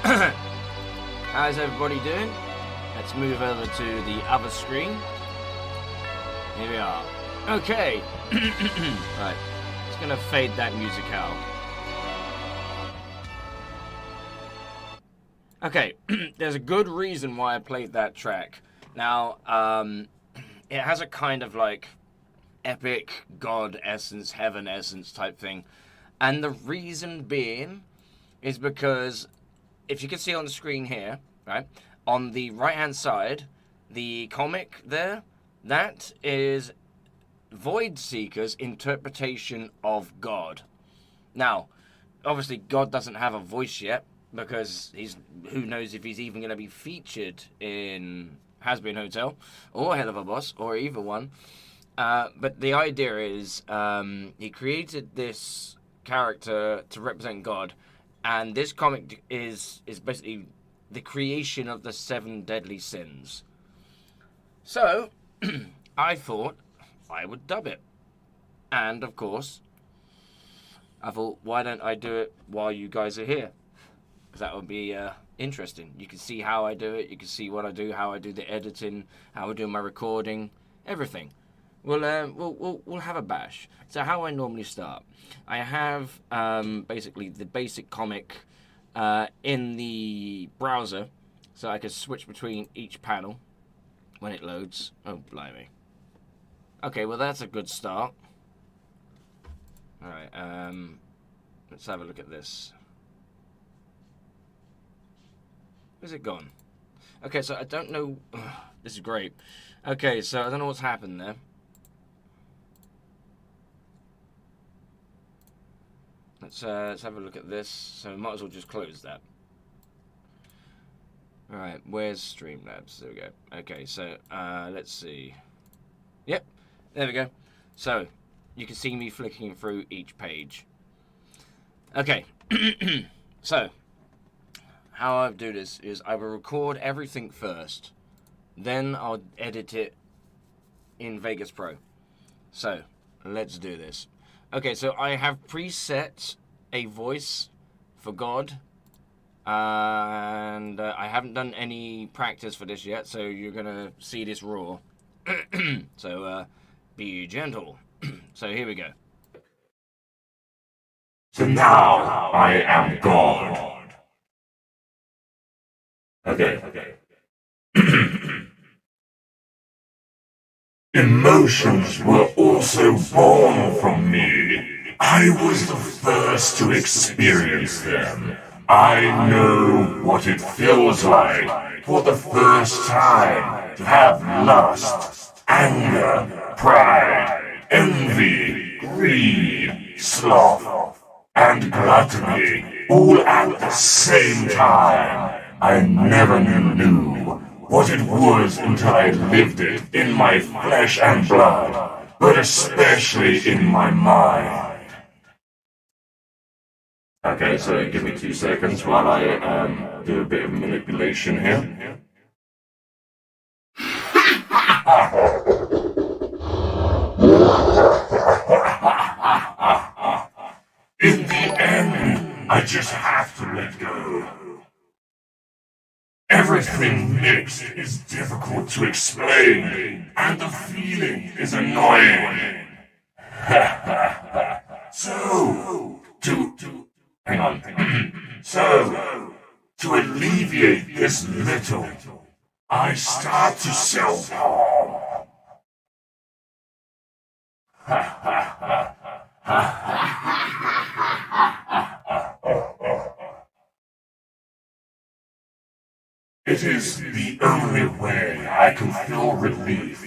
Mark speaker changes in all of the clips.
Speaker 1: How's everybody doing? Let's move over to the other screen. Here we are. Okay. Right. Just gonna fade that music out. Okay. There's a good reason why I played that track. Now, it has a kind of like epic God essence, heaven essence type thing. And the reason being is because if you can see on the screen here, right, on the right hand side, the comic there, that is Void Seeker's interpretation of God. Now, obviously God doesn't have a voice yet, because who knows if he's even going to be featured in Hazbin Hotel, or Hell of a Boss, or either one. But the idea is, he created this character to represent God, and this comic is basically the creation of the 7 deadly sins. So, I thought I would dub it. And, of course, I thought, why don't I do it while you guys are here? Because that would be interesting. You can see how I do it, you can see what I do, how I do the editing, how I do my recording, everything. We'll have a bash. So how I normally start, I have basically the basic comic in the browser, so I can switch between each panel when it loads. Oh, blimey. Okay, well that's a good start. All right, let's have a look at this. Where's it gone? Okay, so I don't know. This is great. Okay, so I don't know what's happened there. Let's have a look at this. So we might as well just close that. Alright, where's Streamlabs? There we go. Okay, so let's see. Yep, there we go. So you can see me flicking through each page. Okay, so how I do this is I will record everything first, then I'll edit it in Vegas Pro. So let's do this. Okay, so I have preset a voice for God, and I haven't done any practice for this yet, so you're gonna see this raw. So be gentle. So here we go.
Speaker 2: So now I am God. Okay. Emotions were also born from me. I was the first to experience them. I know what it feels like for the first time to have lust, anger, pride, envy, greed, sloth, and gluttony all at the same time. I never knew what it was until I lived it in my flesh and blood, but especially in my mind. Okay, so give me 2 seconds while I do a bit of manipulation here. In the end, I just have to let go. Everything mixed is difficult to explain, and the feeling is annoying. So, to alleviate this little, I start to self-harm. It is the only way I can feel relief.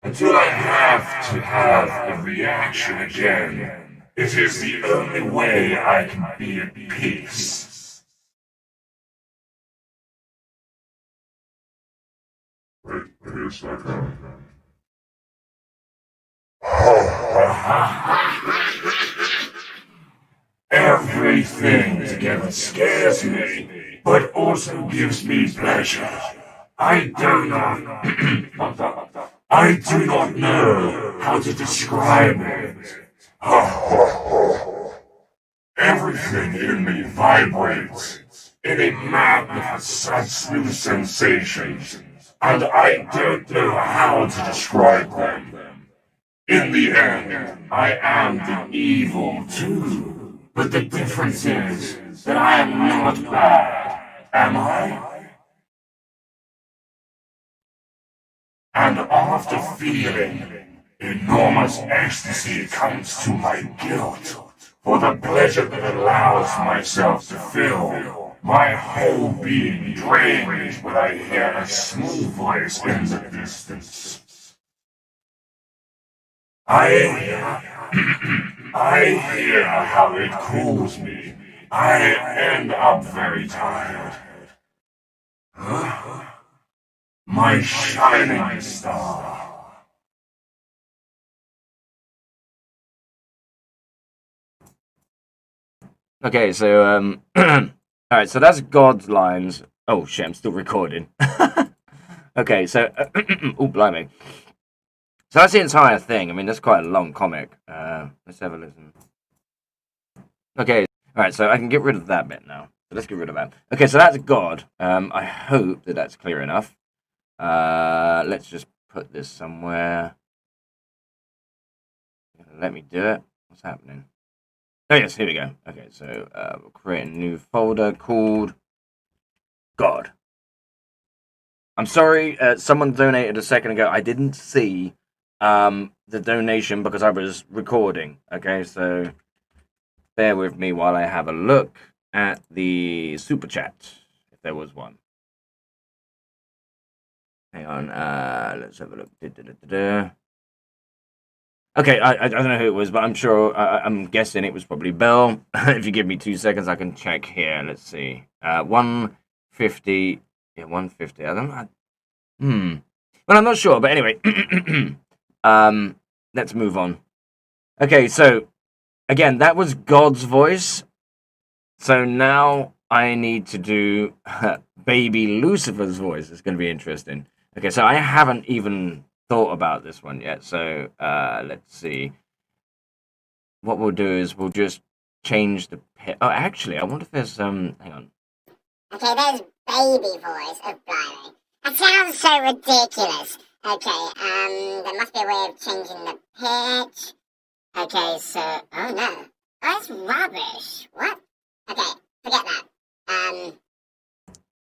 Speaker 2: Until I have to have a reaction again, it is the only way I can be at peace. Wait a second. Everything together scares me, but also gives me pleasure. I do not know how to describe it. Everything in me vibrates in a madness of such new sensations, and I don't know how to describe them. In the end, I am the evil too, but the difference is that I am not bad, am I? And after feeling enormous ecstasy comes to my guilt, for the pleasure that allows myself to feel my whole being drains when I hear a small voice in the distance. I hear how it calls me. I end up very tired. Huh? My shining star.
Speaker 1: Okay, so, alright, so that's God's lines. Oh, shit, I'm still recording. Okay, so, oh, blimey. So that's the entire thing. I mean, that's quite a long comic. Let's have a listen. Okay, alright, so I can get rid of that bit now. So let's get rid of that. Okay, so that's God. I hope that that's clear enough. Let's just put this somewhere. Let me do it. What's happening? Oh, yes, here we go. Okay, so we'll create a new folder called God. I'm sorry, someone donated a second ago. I didn't see the donation because I was recording. Okay, so bear with me while I have a look at the super chat, if there was one. Hang on, let's have a look. Okay, I don't know who it was, but I'm sure, I'm guessing it was probably Belle. If you give me 2 seconds, I can check here. Let's see. 150. Yeah, 150. I don't know. Well, I'm not sure, but anyway. Let's move on. Okay, so, again, that was God's voice. So now I need to do baby Lucifer's voice. It's going to be interesting. Okay, so I haven't even thought about this one yet, so let's see. What we'll do is we'll just change the oh, actually, I wonder if there's hang on.
Speaker 3: Okay, there's baby voice. Oh, blimey. That sounds so ridiculous. Okay, there must be a way of changing the pitch. Okay, so, oh no, that's rubbish. What? Okay, forget that.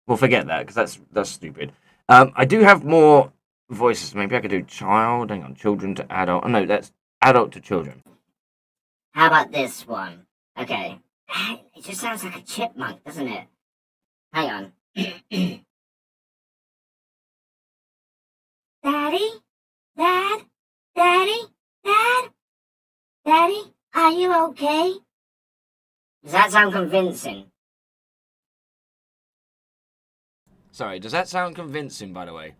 Speaker 1: We'll forget that because that's stupid. I do have more voices. Maybe I could do child. Hang on, children to adult. Oh no, that's adult to children.
Speaker 3: How about this one? Okay, it just sounds like a chipmunk, doesn't it? Hang on. Daddy? Dad? Daddy? Dad? Daddy? Are you okay? Does that sound convincing?
Speaker 1: Sorry, does that sound convincing, by the way?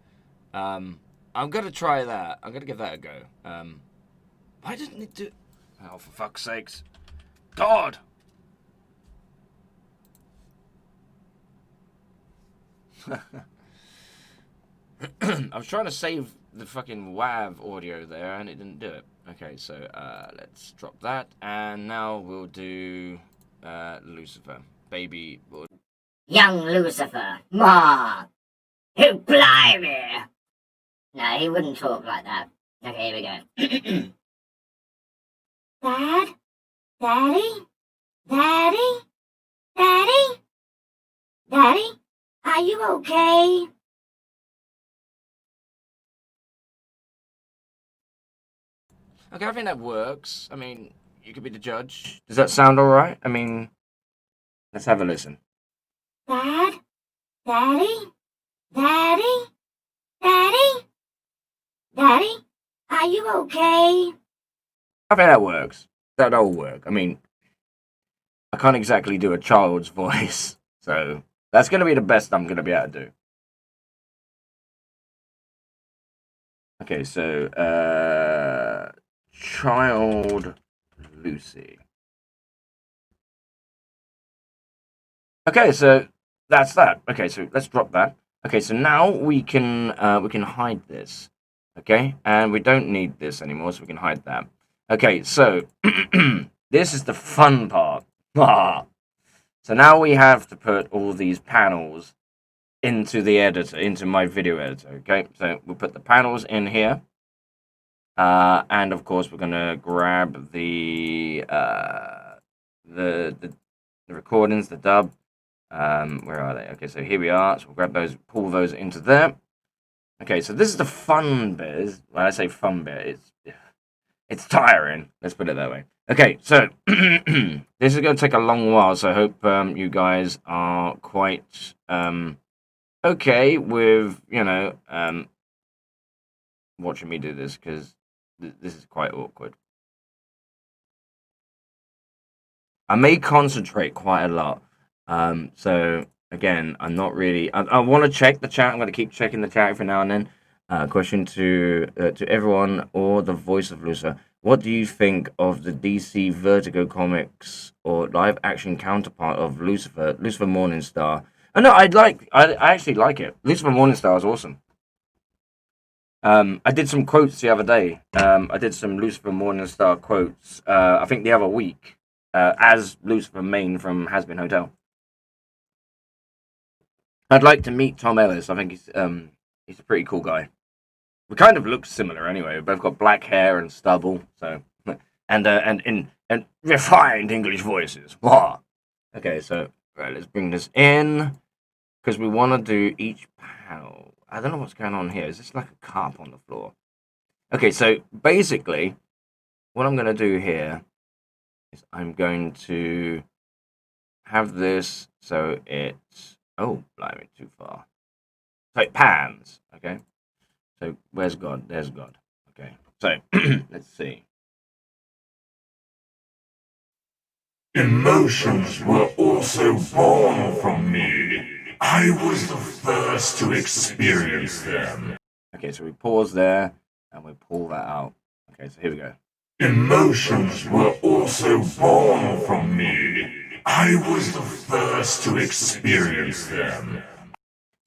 Speaker 1: I'm gonna try that. I'm gonna give that a go. Why doesn't it do... Oh, for fuck's sakes. God! I was trying to save the fucking WAV audio there, and it didn't do it. Okay, so let's drop that, and now we'll do Lucifer, baby.
Speaker 3: Young Lucifer, Ma, who blimey! No, he wouldn't talk like that. Okay, here we go. Dad, Daddy, Daddy, Daddy, Daddy, are you okay?
Speaker 1: Okay, I think that works. I mean, you could be the judge. Does that sound alright? I mean, let's have a listen.
Speaker 3: Dad? Daddy? Daddy? Daddy? Daddy? Are you okay?
Speaker 1: I think that works. That'll work. I mean, I can't exactly do a child's voice, so that's going to be the best I'm going to be able to do. Okay, so, child Lucy. Okay, so that's that. Okay, so let's drop that. Okay, so now we can hide this. Okay, and we don't need this anymore, so we can hide that. Okay, so this is the fun part. Ah. So now we have to put all these panels into the editor, into my video editor. Okay, so we'll put the panels in here, and of course we're gonna grab the recordings, the dub. Where are they? Okay, so here we are. So we'll grab those, pull those into there. Okay, so this is the fun bit. When I say fun bit, it's tiring. Let's put it that way. Okay, so this is going to take a long while. So I hope you guys are quite okay with watching me do this, because this is quite awkward. I may concentrate quite a lot. So again, I'm not really. I want to check the chat. I'm going to keep checking the chat every now and then. Question to everyone or the voice of Lucifer. What do you think of the DC Vertigo comics or live action counterpart of Lucifer Morningstar? Oh, no, I actually like it. Lucifer Morningstar is awesome. I did some quotes the other day. I did some Lucifer Morningstar quotes. I think the other week, as Lucifer Main from Hazbin Hotel. I'd like to meet Tom Ellis. I think he's a pretty cool guy. We kind of look similar anyway. We've both got black hair and stubble, so and refined English voices. Wow. Okay, so right, let's bring this in because we want to do each panel. I don't know what's going on here. Is this like a carp on the floor? Okay, so basically, what I'm going to do here is I'm going to have this so it's blimey, too far. So it pans. Okay. So where's God? There's God. Okay. So let's see.
Speaker 2: Emotions were also born from me. I was the first to experience them.
Speaker 1: Okay, so we pause there and we pull that out. Okay, so here we go.
Speaker 2: Emotions were also born from me. I was the first to experience them.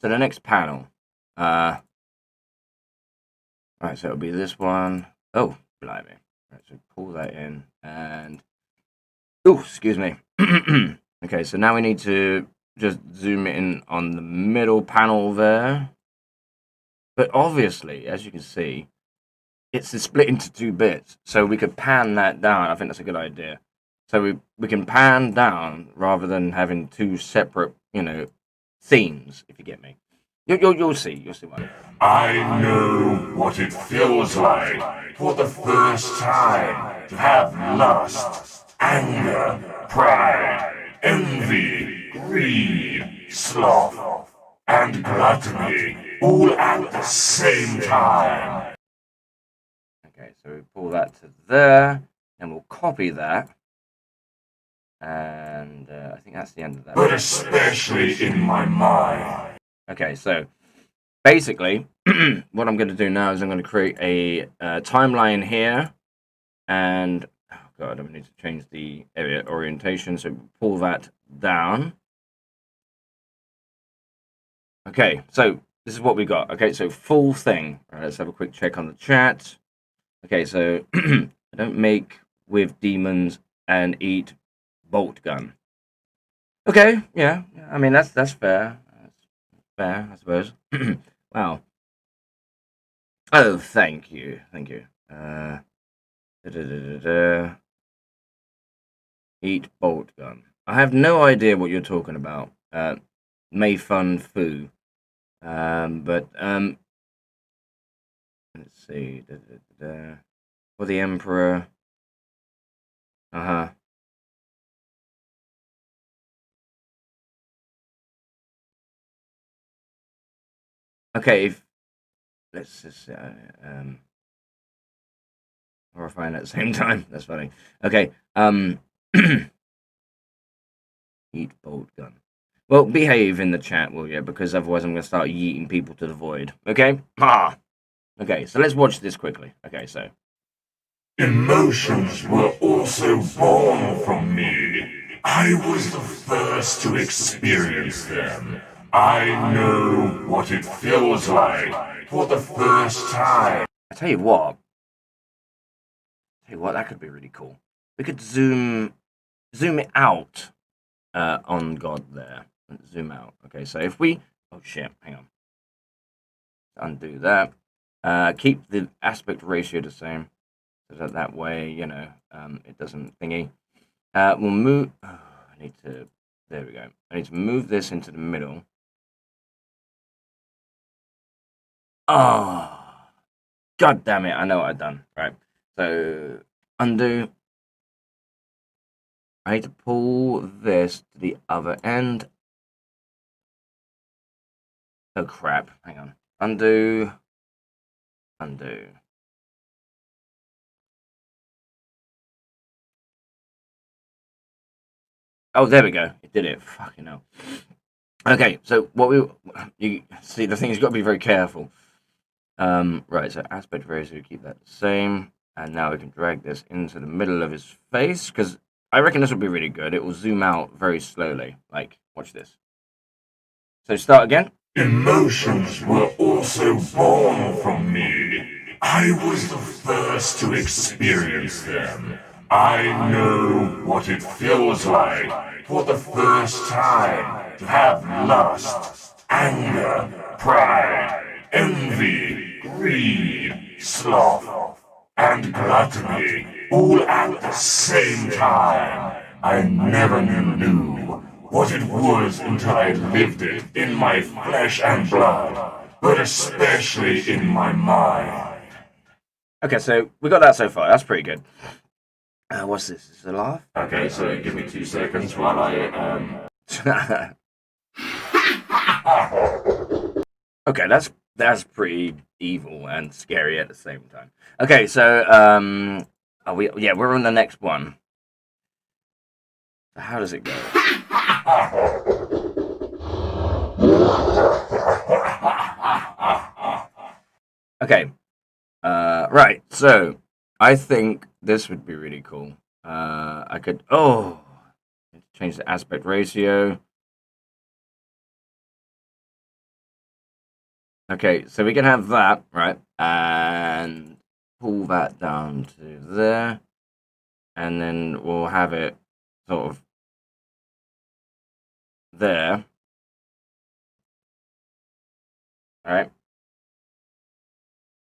Speaker 1: So the next panel. Right, so it'll be this one. Oh, blimey. Right, so pull that in and... Oh, excuse me. Okay, so now we need to just zoom in on the middle panel there. But obviously, as you can see, it's split into 2 bits. So we could pan that down. I think that's a good idea. So we can pan down rather than having 2 separate, themes, if you get me. You'll see. You'll see why.
Speaker 2: I know what it feels like for the first time to have lust, anger, pride, envy, greed, sloth, and gluttony all at the same time.
Speaker 1: Okay, so we pull that to there, and we'll copy that. And I think that's the end of that.
Speaker 2: But especially in my mind.
Speaker 1: Okay, so basically, what I'm going to do now is I'm going to create a timeline here, and oh god, I need to change the area orientation. So pull that down. Okay, so this is what we got. Okay, so full thing. All right, let's have a quick check on the chat. Okay, so I don't make with demons and eat bolt gun. Okay, yeah. I mean that's fair. Fair, I suppose. Wow. Oh, thank you. Eat bolt gun. I have no idea what you're talking about. May fun foo. But let's see. For the Emperor. Okay, let's just horrifying at the same time. That's funny. Okay, eat bolt gun. Well, behave in the chat, will you? Because otherwise I'm going to start yeeting people to the void. Okay? Okay, so let's watch this quickly. Okay, so.
Speaker 2: Emotions were also born from me. I was the first to experience them. I know what it feels like for the first time.
Speaker 1: I tell you what, that could be really cool. We could zoom zoom it out on God there. Zoom out. Okay, so if we... Oh, shit. Hang on. Undo that. Keep the aspect ratio the same. So that way, you know, it doesn't thingy. We'll move... Oh, I need to... There we go. I need to move this into the middle. Oh, God damn it. I know what I've done. Right. So, undo. I need to pull this to the other end. Oh, crap. Hang on. Undo. Undo. Oh, there we go. It did it. Fucking hell. Okay, so you see, the thing is, you've got to be very careful. Right, so aspect ratio, keep that the same. And now we can drag this into the middle of his face, because I reckon this will be really good. It will zoom out very slowly. Like, watch this. So start again.
Speaker 2: Emotions were also born from me. I was the first to experience them. I know what it feels like for the first time to have lust, anger, pride, envy, greed, sloth, and gluttony all at the same time. I never knew what it was until I lived it in my flesh and blood, but especially in my mind.
Speaker 1: Okay, so we got that so far. That's pretty good. What's this? Is it a laugh?
Speaker 2: Okay, so give me 2 seconds while I,
Speaker 1: Okay, that's pretty evil and scary at the same time. Okay, so we're on the next one. How does it go? Okay. Right, so I think this would be really cool. I could change the aspect ratio. Okay, so we can have that, right? And pull that down to there. And then we'll have it sort of there. Alright.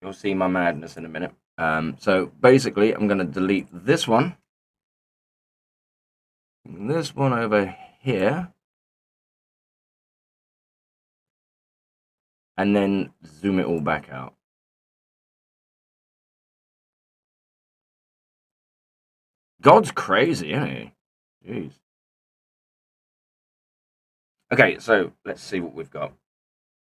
Speaker 1: You'll see my madness in a minute. So basically, I'm going to delete this one. This one over here. And then zoom it all back out. God's crazy, isn't he? Jeez. Okay, so let's see what we've got.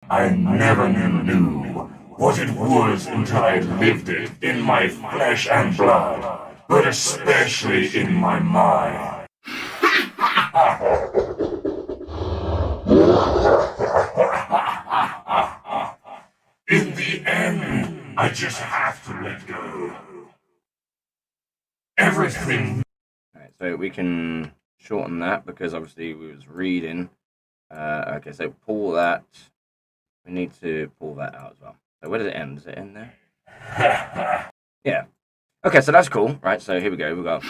Speaker 2: I never knew what it was until I lived it in my flesh and blood, but especially in my mind. In the end, I just have to let go. Everything.
Speaker 1: Alright, so we can shorten that because obviously we was reading. Okay, so pull that. We need to pull that out as well. So where does it end? Does it end there? Yeah. Okay, so that's cool. Right, so here we go. We got.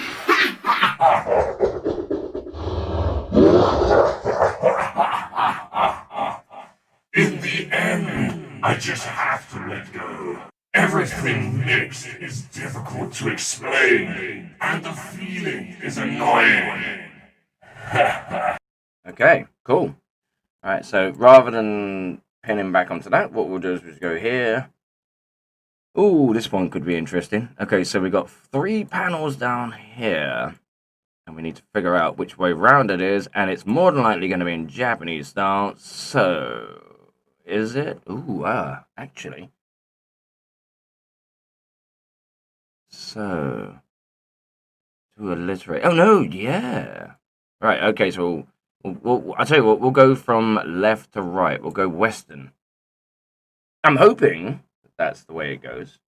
Speaker 2: In the end, I just have to let go. Everything mixed is difficult to explain, and the feeling is annoying.
Speaker 1: Okay, cool. Alright, so rather than pinning back onto that, what we'll do is just go here. Ooh, this one could be interesting. Okay, so we got 3 panels down here. And we need to figure out which way round it is. And it's more than likely going to be in Japanese style. So, is it? Ooh, actually. So, to alliterate. Oh, no, yeah. Right, okay, so I'll tell you what, we'll go from left to right. We'll go Western. I'm hoping that's the way it goes.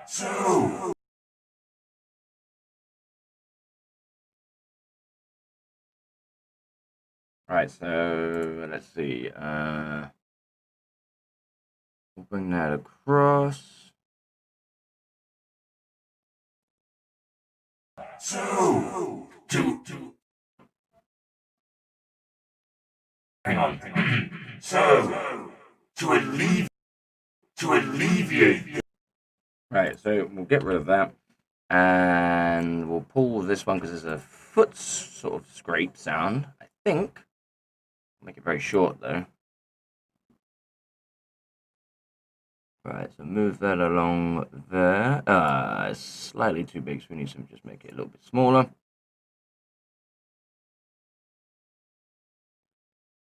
Speaker 2: So.
Speaker 1: Right, so let's see. We'll bring that across.
Speaker 2: So, hang on. So, to alleviate.
Speaker 1: Right, so we'll get rid of that. And we'll pull this one because there's a foot sort of scrape sound, I think. Make it very short though. Right, so move that along there. It's slightly too big, so we need to just make it a little bit smaller.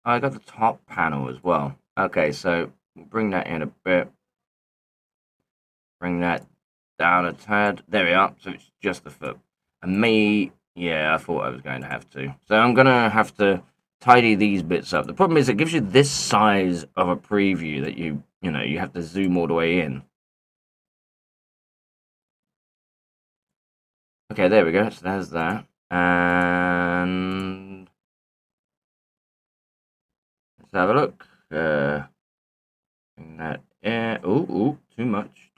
Speaker 1: I got the top panel as well. Okay, so we'll bring that in a bit. Bring that down a tad. There we are. So it's just the foot. And yeah, I thought I was going to have to. So I'm going to have to tidy these bits up. The problem is it gives you this size of a preview that you have to zoom all the way in. Okay, there we go. So there's that. And let's have a look. Bring that in. Ooh, too much.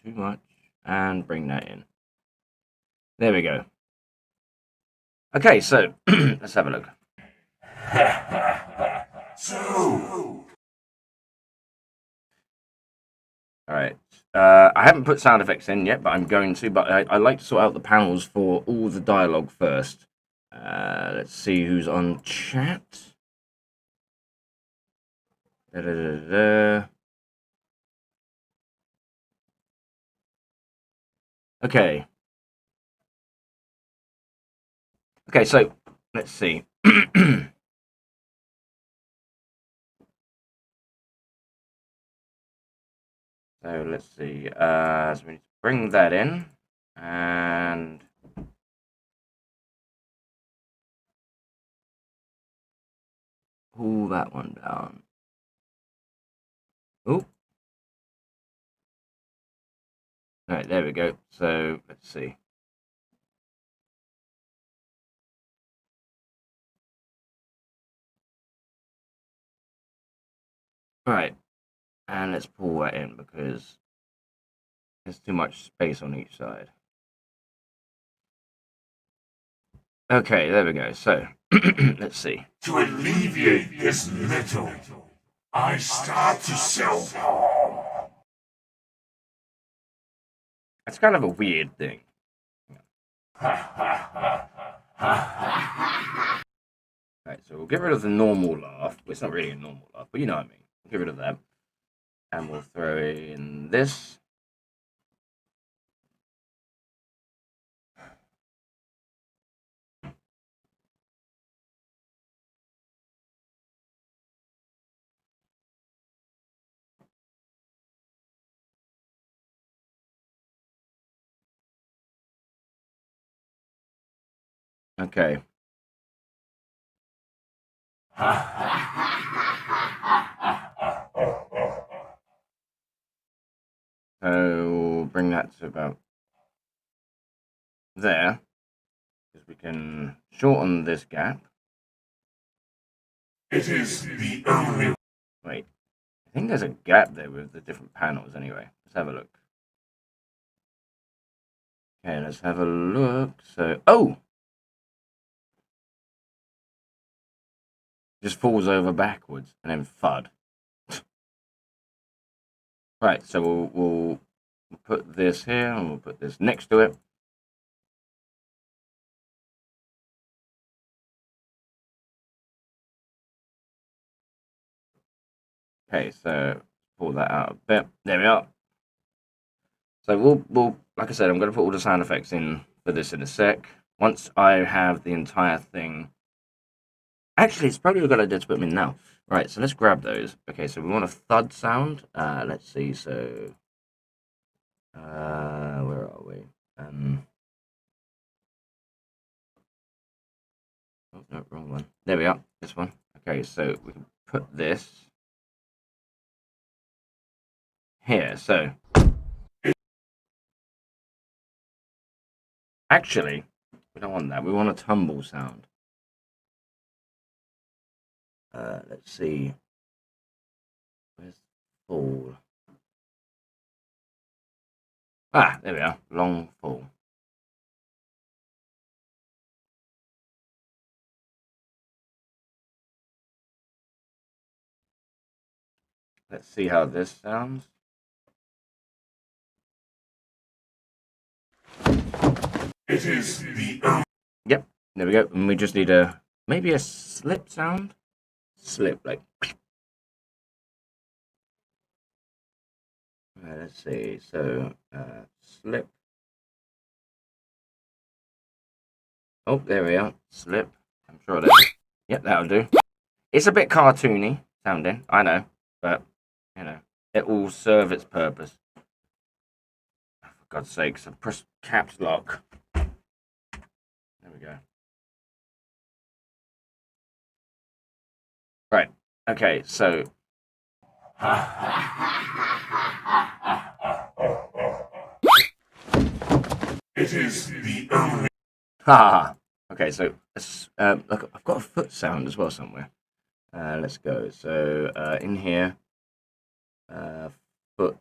Speaker 1: And bring that in. There we go. Okay, so let's have a look.
Speaker 2: So.
Speaker 1: Alright. I haven't put sound effects in yet, but I'm going to. But I like to sort out the panels for all the dialogue first. Let's see who's on chat. Okay. Okay, so let's see. So let's see. So we need to bring that in and pull that one down. Oh. All right, there we go. So let's see. All right, and let's pull that in because there's too much space on each side. Okay, there we go. So let's see.
Speaker 2: To alleviate this little, I start to self-harm.
Speaker 1: That's kind of a weird thing. Right, so we'll get rid of the normal laugh. Well, it's not really a normal laugh, but you know what I mean. We'll get rid of that. And we'll throw in this. Okay. So we'll bring that to about there. Because we can shorten this gap.
Speaker 2: It is the only.
Speaker 1: Wait. I think there's a gap there with the different panels anyway. Let's have a look. Okay, let's have a look. So, oh! Just falls over backwards and then thud. Right, so we'll put this here and we'll put this next to it. Okay, so pull that out a bit. There we are. So we'll like I said, I'm going to put all the sound effects in for this in a sec. Once I have the entire thing. Actually, it's probably a good idea to put them in now. Right, so let's grab those. Okay, so we want a thud sound. Let's see. So, where are we? Oh no, wrong one. There we are. This one. Okay, so we can put this here. So, actually, we don't want that. We want a tumble sound. Let's see. Where's fall? Ah, there we are. Long fall. Let's see how this sounds.
Speaker 2: It is the only.
Speaker 1: Yep, there we go. And we just need maybe a slip sound. Slip, like. Let's see. So, slip. Oh, there we are. Slip. I'm sure that. Yep, that'll do. It's a bit cartoony sounding, I know, but you know, it will serve its purpose. For God's sakes, I pressed caps lock. There we go. Right. Okay, so.
Speaker 2: It is the only.
Speaker 1: Ha! Okay, so look, I've got a foot sound as well somewhere. Let's go. So in here, foot,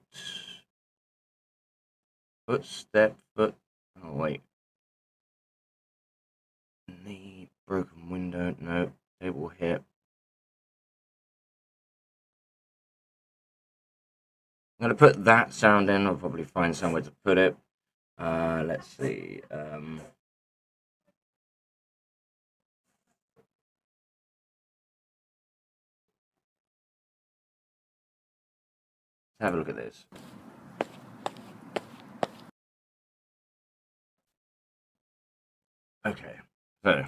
Speaker 1: footstep, foot. Oh wait, knee, broken window. No, table hip. I'm gonna put that sound in. I'll probably find somewhere to put it. Let's see. Have a look at this. Okay, so.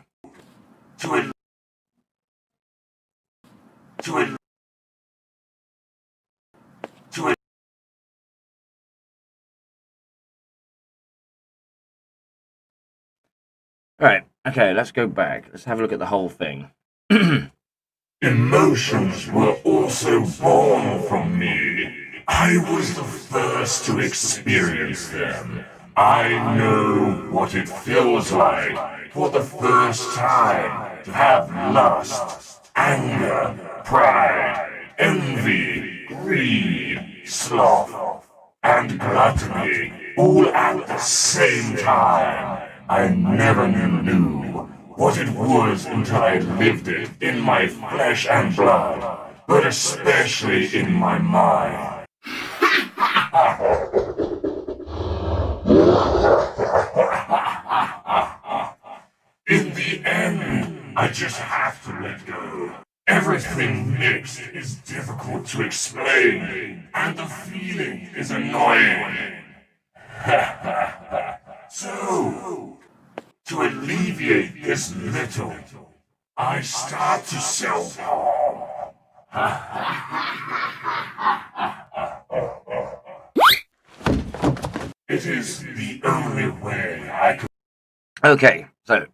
Speaker 1: Right, okay, let's go back. Let's have a look at the whole thing.
Speaker 2: Emotions were also born from me. I was the first to experience them. I know what it feels like for the first time to have lust, anger, pride, envy, greed, sloth, and gluttony all at the same time. I never knew what it was until I lived it in my flesh and blood, but especially in my mind. In the end, I just have to let go. Everything mixed is difficult to explain, and the feeling is annoying. So, to alleviate this little, I start to self-harm. It is the only way I can.
Speaker 1: Okay, so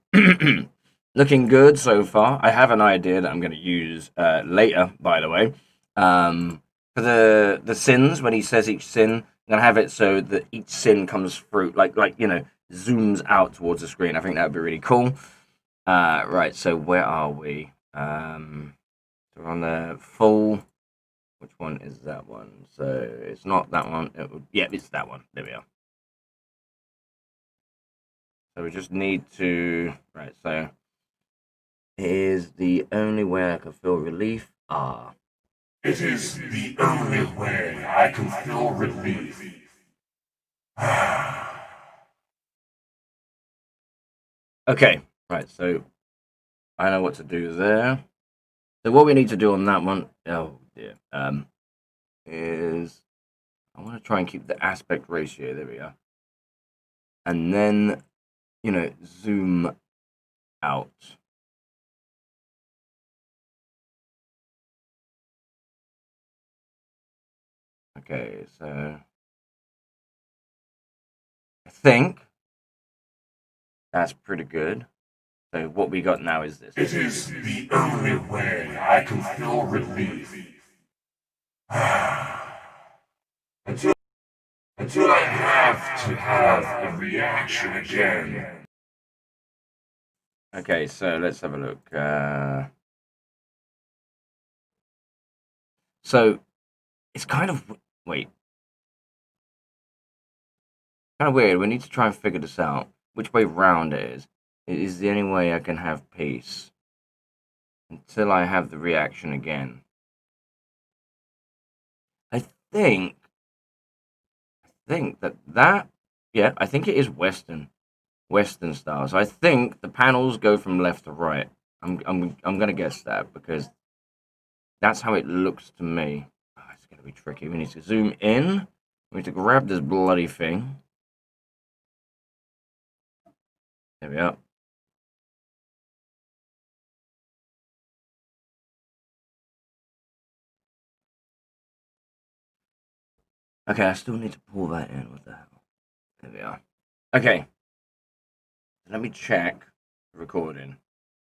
Speaker 1: looking good so far. I have an idea that I'm going to use later, by the way. For the sins, when he says each sin, I'm going to have it so that each sin comes through, like you know, zooms out towards the screen. I think that would be really cool. Right, so where are we? So we're on the full. Which one is that one? So it's not that one. Yeah, it's that one. There we are. So we just need to. Right, so here's the only way I can feel relief.
Speaker 2: It is the only way I can feel relief.
Speaker 1: Okay, right, so I know what to do there. So what we need to do on that one, oh dear, is I want to try and keep the aspect ratio. There we are, and then you know zoom out. Okay, so I think that's pretty good. So what we got now is this.
Speaker 2: It is the only way I can feel relief. Until I have to have a reaction again.
Speaker 1: Okay, so let's have a look. So it's kind of kind of weird. We need to try and figure this out. Which way round it is. It is the only way I can have peace until I have the reaction again. think that yeah, I think it is Western style. So I think the panels go from left to right. I'm gonna guess that because that's how it looks to me. Oh, it's gonna be tricky. We need to zoom in. We need to grab this bloody thing. There we are. Okay, I still need to pull that in. What the hell? There we are. Okay. Let me check the recording.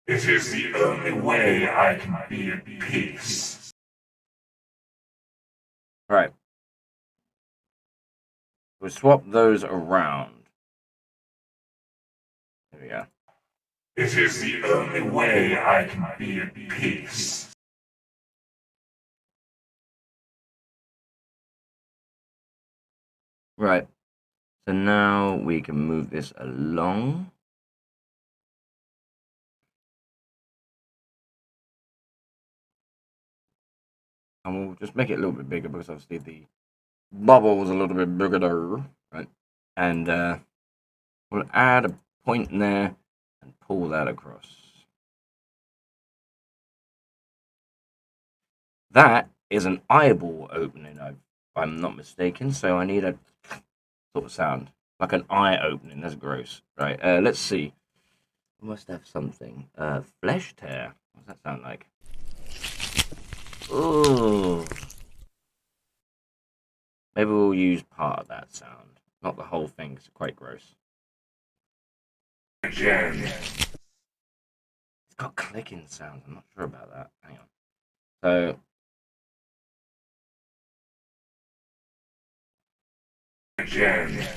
Speaker 2: It is the only way I can be at peace.
Speaker 1: Right. We'll swap those around. There we go.
Speaker 2: It is the only way I can be at peace.
Speaker 1: Right. So now we can move this along. And we'll just make it a little bit bigger because obviously the bubble's a little bit bigger there. Right. And we'll add a point in there and pull that across. That is an eyeball opening, if I'm not mistaken. So I need a sort of sound like an eye opening. That's gross. Right. Let's see. We must have something. Flesh tear. What does that sound like? Ooh. Maybe we'll use part of that sound, not the whole thing. It's quite gross.
Speaker 2: Again.
Speaker 1: It's got clicking sounds. I'm not sure about that. Hang on. So.
Speaker 2: Again.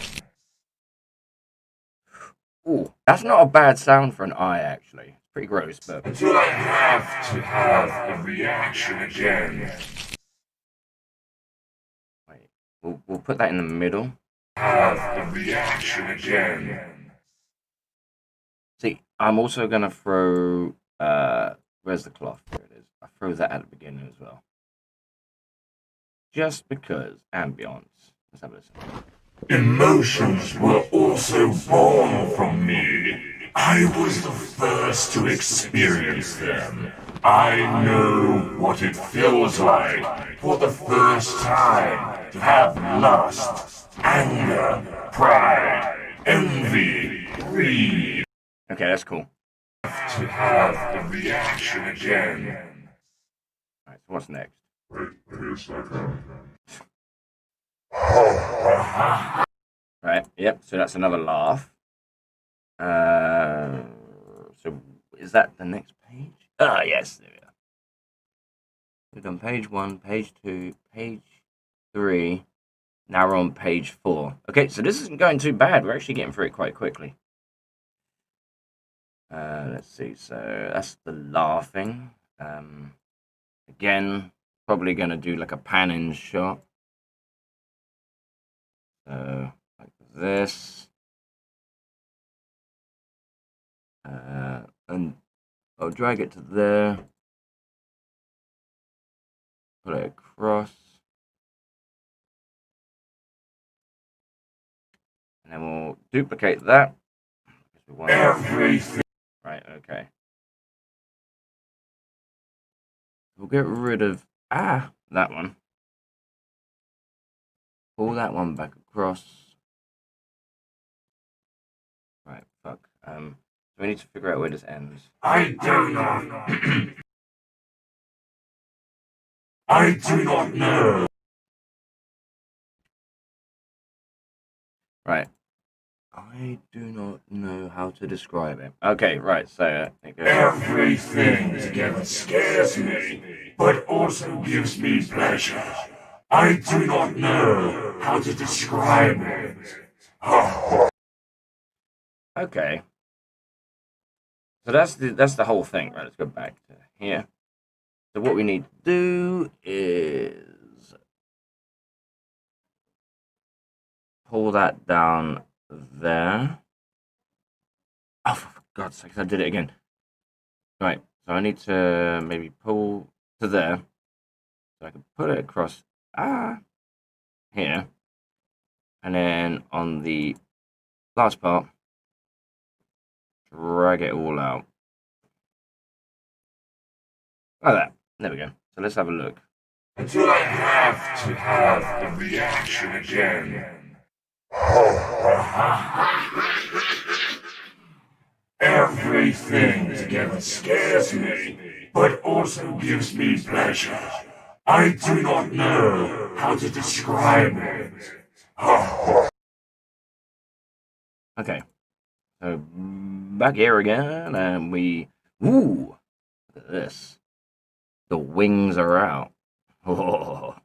Speaker 1: Ooh, that's not a bad sound for an eye, actually. It's pretty gross, but.
Speaker 2: Until I have to have a reaction again.
Speaker 1: Wait, we'll put that in the middle.
Speaker 2: Have a reaction again.
Speaker 1: See, I'm also gonna throw. Where's the cloth? There it is. I throw that at the beginning as well. Just because ambience. Let's have a listen.
Speaker 2: Emotions were also born from me. I was the first to experience them. I know what it feels like for the first time to have lust, anger, pride, envy, greed.
Speaker 1: Okay, that's cool.
Speaker 2: To have a reaction again.
Speaker 1: Alright, so what's next?
Speaker 2: Wait a second.
Speaker 1: Right, yep, so that's another laugh. So is that the next page? Ah, yes, there we are. We've done page 1, page 2, page 3. Now we're on page 4. Okay, so this isn't going too bad. We're actually getting through it quite quickly. Let's see, so that's the laughing. Again, probably going to do like a pan-in shot. So, like this. And I'll drag it to there. Put it across. And then we'll duplicate that.
Speaker 2: Everything.
Speaker 1: Right, okay. We'll get rid of that one. Pull that one back across. Right, fuck. So we need to figure out where this ends.
Speaker 2: I do not. I do not know.
Speaker 1: Right. I do not know how to describe it. Okay, right, so it goes.
Speaker 2: Everything together scares me, but also gives me pleasure. I do not know how to describe it.
Speaker 1: Okay. So that's the whole thing, right? Let's go back to here. So what we need to do is pull that down there. Oh, for God's sake, I did it again. Right, so I need to maybe pull to there. So I can put it across. here. And then on the last part, drag it all out. Like that. There we go. So let's have a look.
Speaker 2: Until I have to have a reaction again. Everything together scares me, but also gives me pleasure. I do not know how to describe it.
Speaker 1: Okay. So back here again, and we... Ooh! Look at this. The wings are out. Oh.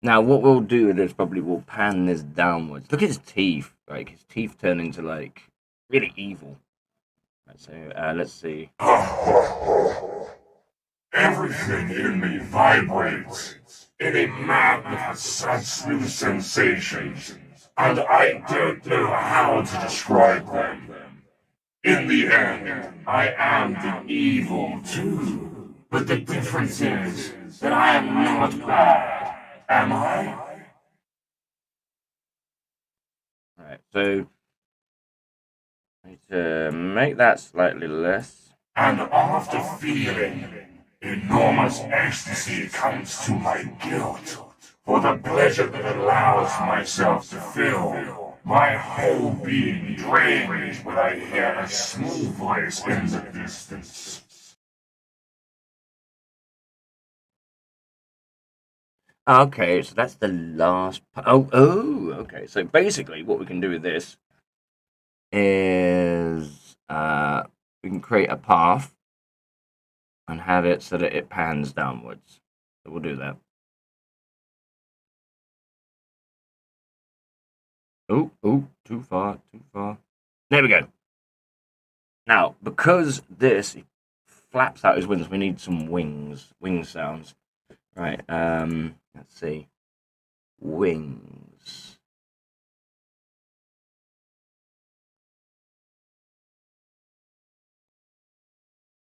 Speaker 1: Now, what we'll do is probably we'll pan this downwards. Look at his teeth. Like, his teeth turn into, like, really evil. Right, so, let's see.
Speaker 2: Everything in me vibrates in a madness of such sensations, and I don't know how to describe them. In the end, I am the evil too, but the difference is that I am not bad, am I?
Speaker 1: Alright, so I need to make that slightly less.
Speaker 2: And after feeling enormous ecstasy comes to my guilt, for the pleasure that allows myself to feel my whole being drained when I hear a small voice in the distance.
Speaker 1: Okay, so that's the last part. Oh, okay. So basically, what we can do with this is we can create a path and have it so that it pans downwards. So we'll do that. Oh, too far. There we go. Now, because this flaps out his wings, we need some wing sounds. Right, let's see. Wings.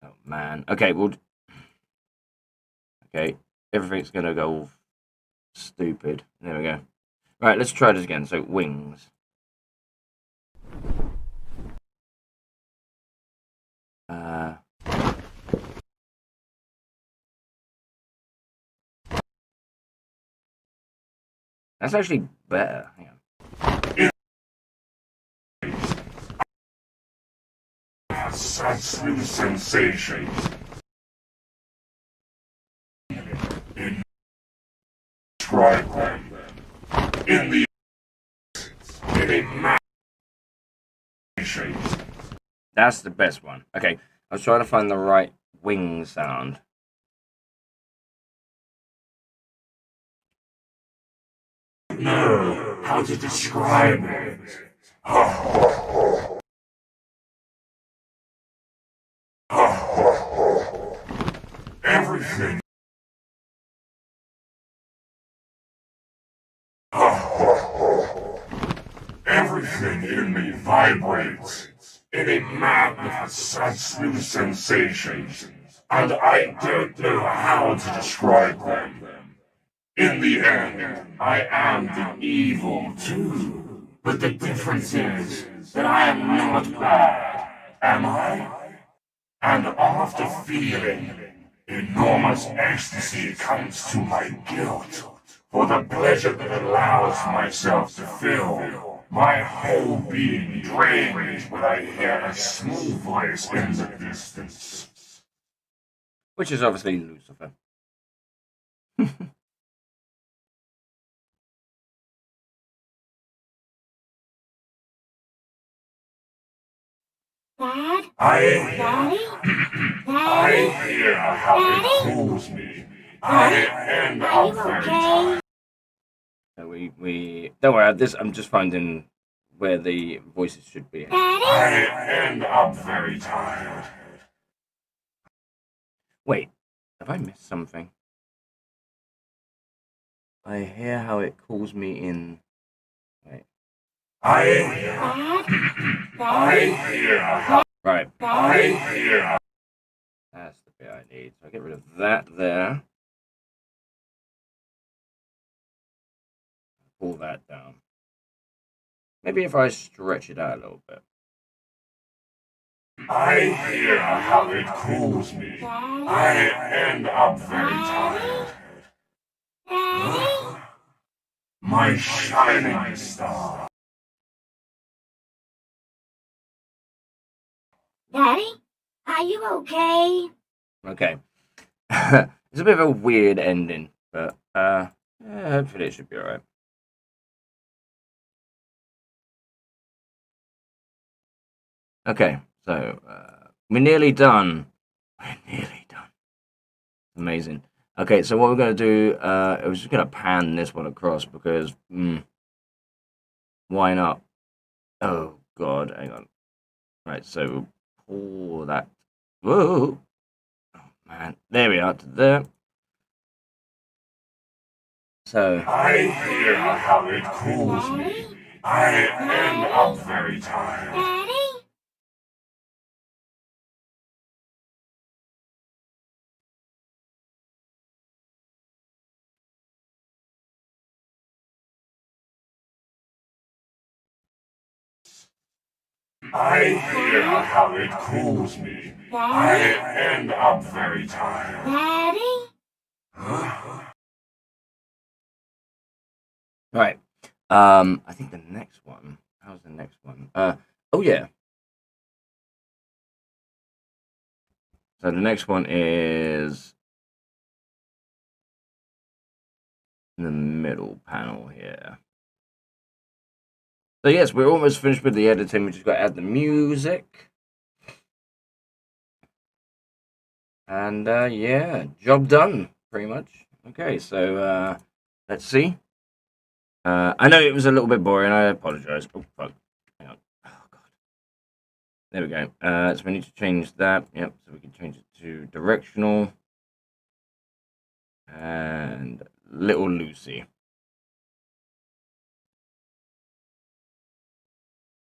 Speaker 1: Oh, man. Okay, okay, everything's gonna go all stupid. There we go. Right, let's try this again. So, wings. That's actually better. Hang on.
Speaker 2: Such new sensations. Describe them. In the imagination.
Speaker 1: That's the best one. Okay, I was trying to find the right wing sound.
Speaker 2: Know how to describe it. Everything. Everything in me vibrates in a madness of such new sensations, and I don't know how to describe them. In the end, I am the evil too, but the difference is that I am not bad, am I? And after feeling enormous ecstasy comes to my guilt, for the pleasure that allows myself to feel my whole being drained when I hear a small voice in the distance.
Speaker 1: Which is obviously Lucifer.
Speaker 3: Dad?
Speaker 2: I
Speaker 3: Daddy?
Speaker 2: hear how it calls me. I end up very tired.
Speaker 1: So we don't worry. I'm just finding where the voices should be.
Speaker 2: I end up very tired.
Speaker 1: Wait, have I missed something? I hear how it calls me in. Wait.
Speaker 2: I hear how
Speaker 1: Right.
Speaker 2: I hear.
Speaker 1: That's the bit I need. So I get rid of that there. Pull that down. Maybe if I stretch it out a little bit.
Speaker 2: I hear how it cools me. I end up very tired. My shining star.
Speaker 3: Daddy, are you okay?
Speaker 1: Okay. It's a bit of a weird ending, but yeah, hopefully it should be alright. Okay, so we're nearly done. We're nearly done. Amazing. Okay, so what we're going to do, I was just going to pan this one across because, why not? Oh, God, hang on. Right, so pull that. Whoa! Oh, man. There we are, to there. So.
Speaker 2: I hear how it cools me. I end up very tired.
Speaker 3: Daddy?
Speaker 2: I hear how it cools me. I end up very tired.
Speaker 3: Daddy?
Speaker 1: Right. I think the next one. How's the next one? Oh yeah. So the next one is in the middle panel here. So yes, we're almost finished with the editing. We just got to add the music. And yeah, job done, pretty much. Okay, so let's see. I know it was a little bit boring. I apologize. Oh, fuck. Hang on. Oh, God. There we go. So we need to change that. Yep, so we can change it to directional. And little Lucy.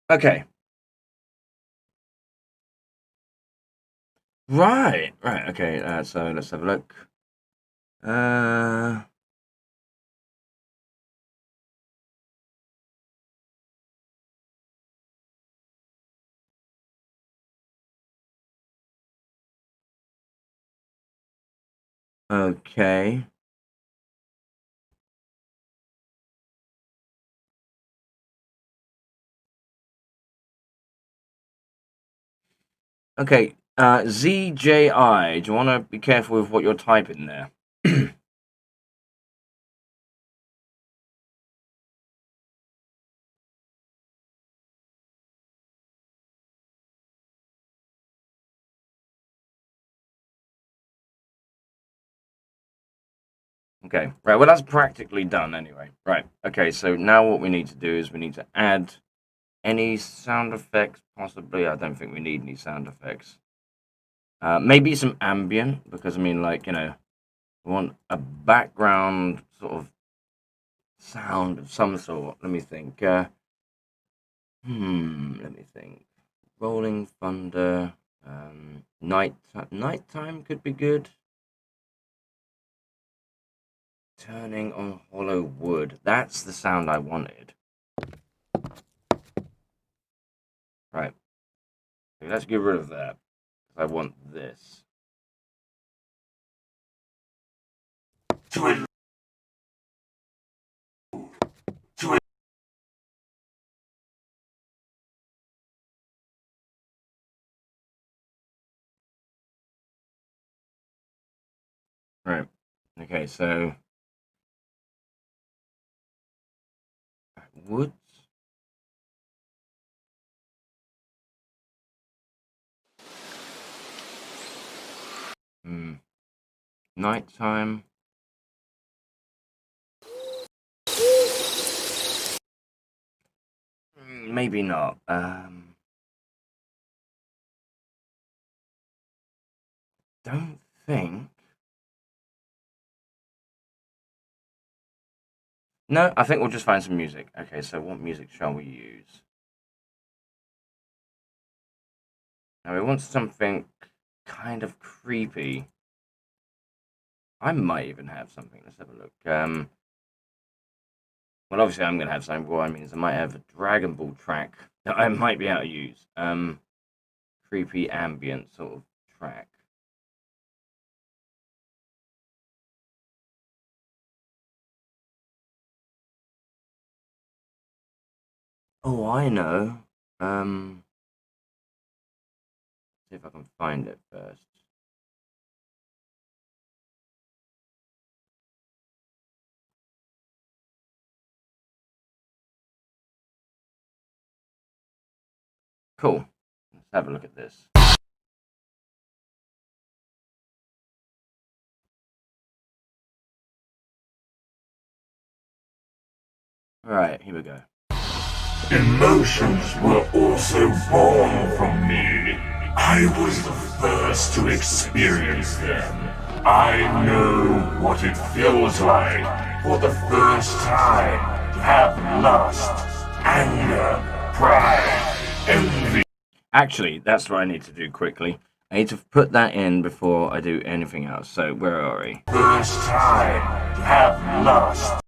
Speaker 1: Okay. Right. Okay. So let's have a look. Okay. Okay. ZJI. Do you want to be careful with what you're typing there? Okay, right, well, that's practically done anyway. Right, okay, so now what we need to do is we need to add any sound effects, possibly. I don't think we need any sound effects. Maybe some ambient, because, I mean, like, we want a background sort of sound of some sort. Let me think. Let me think. Rolling thunder, nighttime could be good. Turning on hollow wood. That's the sound I wanted. Right. Okay, let's get rid of that. I want this.
Speaker 2: To it. To it.
Speaker 1: Right. Okay, so woods. Nighttime. Maybe not. Don't think. No, I think we'll just find some music. Okay, so what music shall we use? Now we want something kind of creepy. I might even have something. Let's have a look. Well, obviously I'm going to have something. What I mean is I might have a Dragon Ball track that I might be able to use. Creepy ambient sort of track. Oh, I know. See if I can find it first. Cool. Let's have a look at this. Right, here we go.
Speaker 2: Emotions were also born from me. I was the first to experience them. I know what it feels like for the first time to have lust, anger, pride, envy.
Speaker 1: Actually, that's what I need to do quickly. I need to put that in before I do anything else. So, where are we?
Speaker 2: First time to have lust.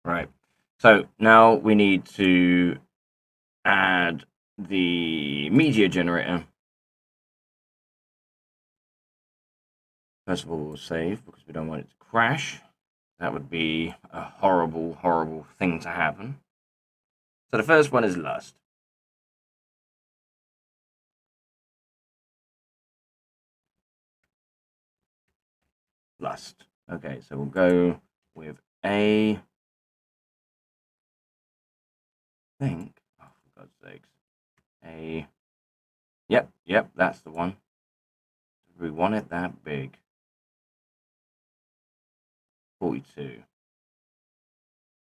Speaker 1: Right. So, now we need to add the media generator. First of all, we'll save because we don't want it to crash. That would be a horrible, horrible thing to happen. So the first one is lust. Lust. Okay, so we'll go with a... I think... Oh, for God's sakes. A... Yep, that's the one. We want it that big. 42.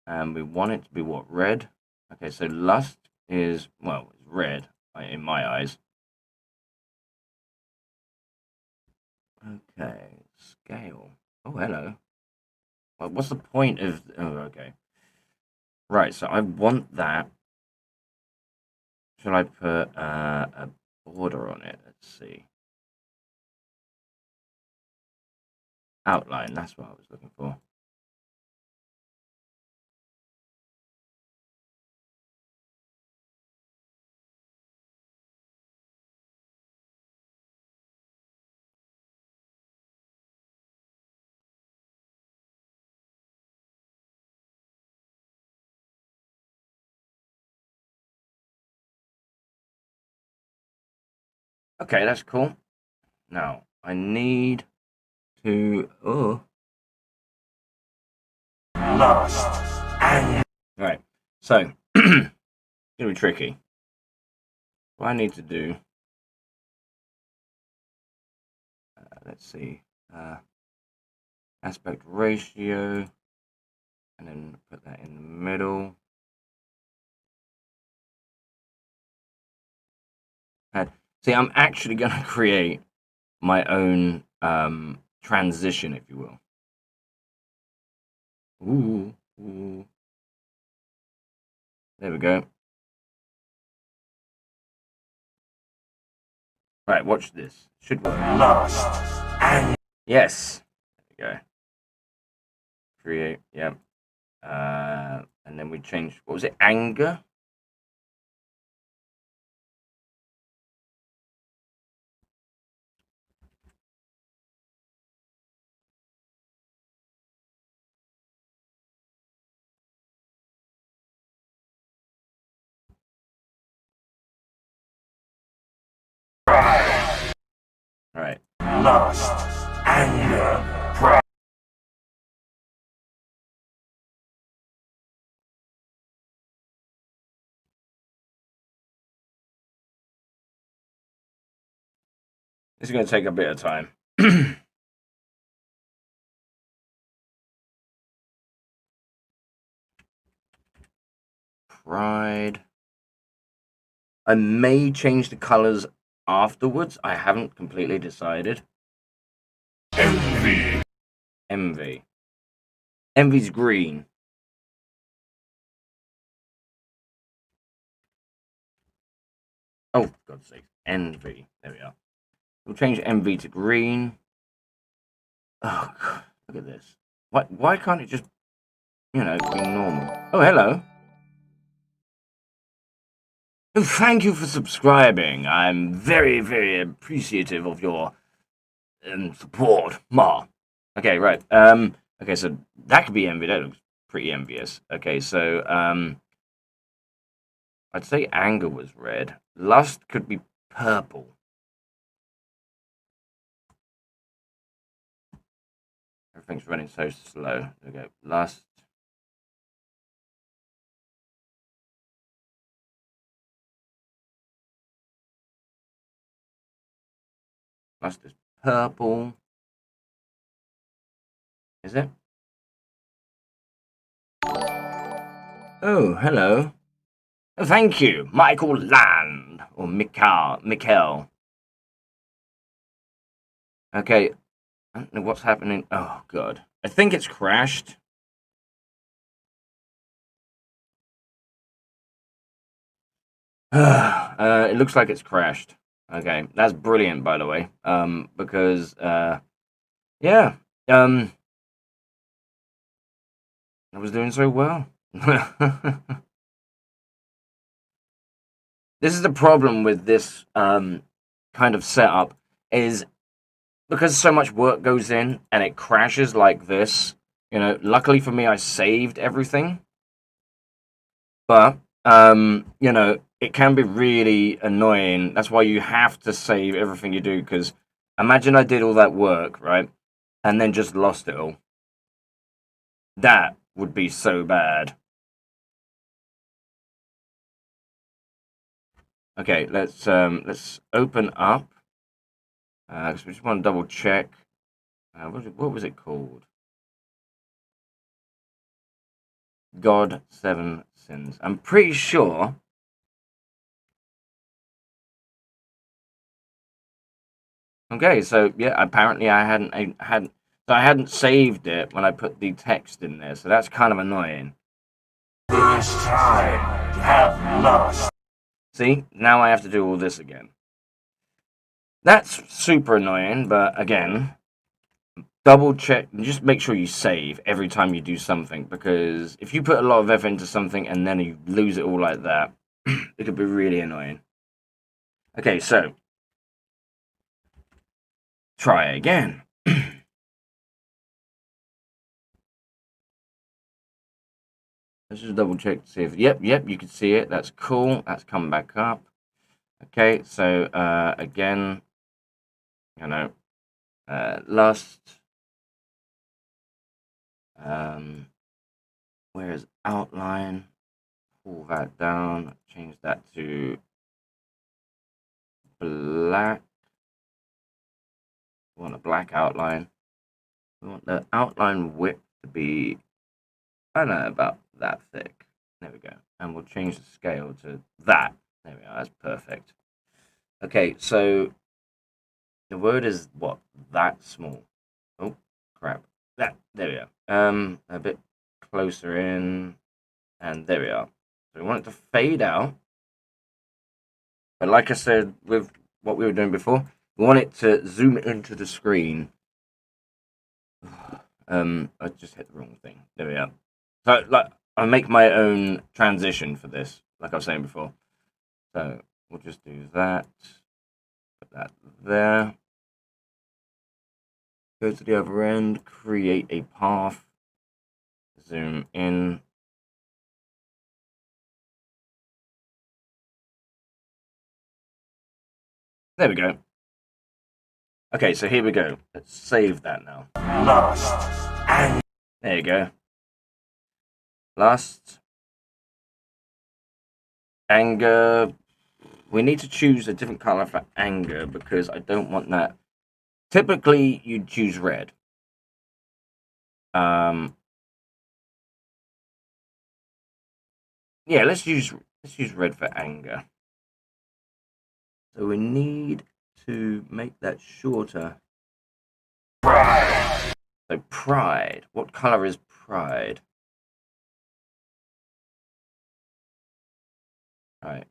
Speaker 1: And we want it to be what? Red? Okay, so lust is, well, it's red in my eyes. Okay, scale. Oh, hello. Well, what's the point of... Oh, okay. Right, so I want that. Should I put a border on it? Let's see. Outline, that's what I was looking for. Okay, that's cool. Now, I need to... Oh.
Speaker 2: Lust, anger.
Speaker 1: Right, so, it's going to be tricky. What I need to do... let's see. Aspect ratio. And then put that in the middle. And see, I'm actually going to create my own transition, if you will. Ooh. There we go. Right, watch this. Should work.
Speaker 2: Lust, anger.
Speaker 1: Yes. There we go. Create, yep. And then we change, what was it? Anger? Right.
Speaker 2: Lust, anger, pride.
Speaker 1: This is going to take a bit of time. Pride. I may change the colors afterwards. I haven't completely decided.
Speaker 2: Envy.
Speaker 1: Envy. Envy's green. Oh, for God's sake. Envy. There we are. We'll change envy to green. Oh, God. Look at this. Why can't it just, be normal? Oh, hello. Oh, thank you for subscribing. I'm very, very appreciative of your support. Ma. Okay, right. Okay, so that could be envy. That looks pretty envious. Okay, so, I'd say anger was red. Lust could be purple. Everything's running so slow. There we go. Lust. Lust is purple. Is it? Oh, hello. Oh, thank you, Michael Land. Or Mikkel. Okay. I don't know what's happening. Oh, God. I think it's crashed. It looks like it's crashed. Okay, that's brilliant, by the way. Because, yeah. I was doing so well. This is the problem with this kind of setup, is because so much work goes in and it crashes like this. Luckily for me, I saved everything. But, it can be really annoying. That's why you have to save everything you do, because imagine I did all that work, right? And then just lost it all. That would be so bad. Okay, let's open up. Because we just want to double check. What was it called? God 7 Sins. I'm pretty sure. Okay, so yeah, apparently I hadn't saved it when I put the text in there, so that's kind of annoying.
Speaker 2: First time to have lust.
Speaker 1: See, now I have to do all this again. That's super annoying, but again, double check, just make sure you save every time you do something, because if you put a lot of effort into something and then you lose it all like that, it could be really annoying. Okay, so try again. Let's just double check to see if, yep, you can see it. That's cool. That's come back up. Okay, so again, lust. Where is outline? Pull that down. Change that to black. We want a black outline. We want the outline width to be, I don't know, about that thick. There we go. And we'll change the scale to that. There we are. That's perfect. Okay, so the word is what? That small. Oh, crap. There we are. A bit closer in. And there we are. So we want it to fade out. But like I said, with what we were doing before, we want it to zoom into the screen. I just hit the wrong thing. There we are. So, I make my own transition for this, like I was saying before. So, we'll just do that. Put that there. Go to the other end, create a path. Zoom in. There we go. Okay, so here we go. Let's save that now.
Speaker 2: Lust.
Speaker 1: There you go. Lust. Anger. We need to choose a different color for anger because I don't want that. Typically, you'd choose red. Yeah, let's use red for anger. So we need to make that shorter.
Speaker 2: Pride.
Speaker 1: So pride. What color is pride? Right.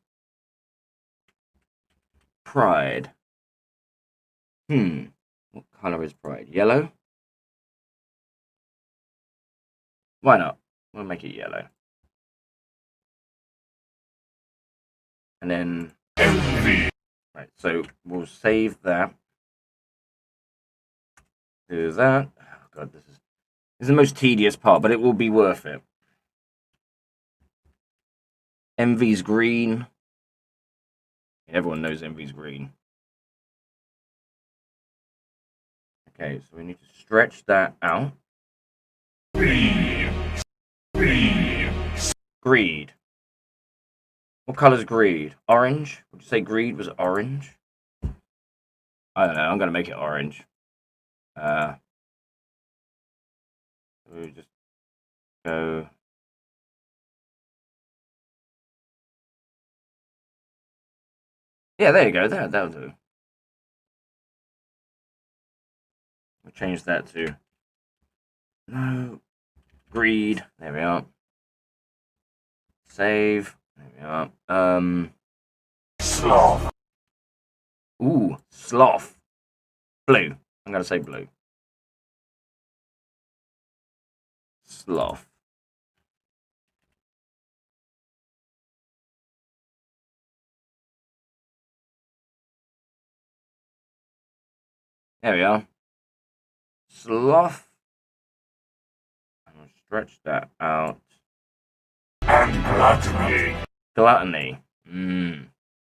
Speaker 1: Pride. What colour is Pride? Yellow? Why not? We'll make it yellow. And then envy. Right, so we'll save that. Do that. Oh god, this is the most tedious part, but it will be worth it. Envy's green. Everyone knows envy's green. Okay, so we need to stretch that out. Greed. What colour's greed? Orange? Would you say greed was orange? I don't know, I'm going to make it orange. We just go... Yeah, there you go, that'll do. We'll change that to... No. Greed. There we are. Save. There we are.
Speaker 2: Sloth.
Speaker 1: Ooh, sloth. Blue. I'm gonna say blue. Sloth. There we are. Sloth. I'm gonna stretch that out.
Speaker 2: And gluttony.
Speaker 1: Gluttony.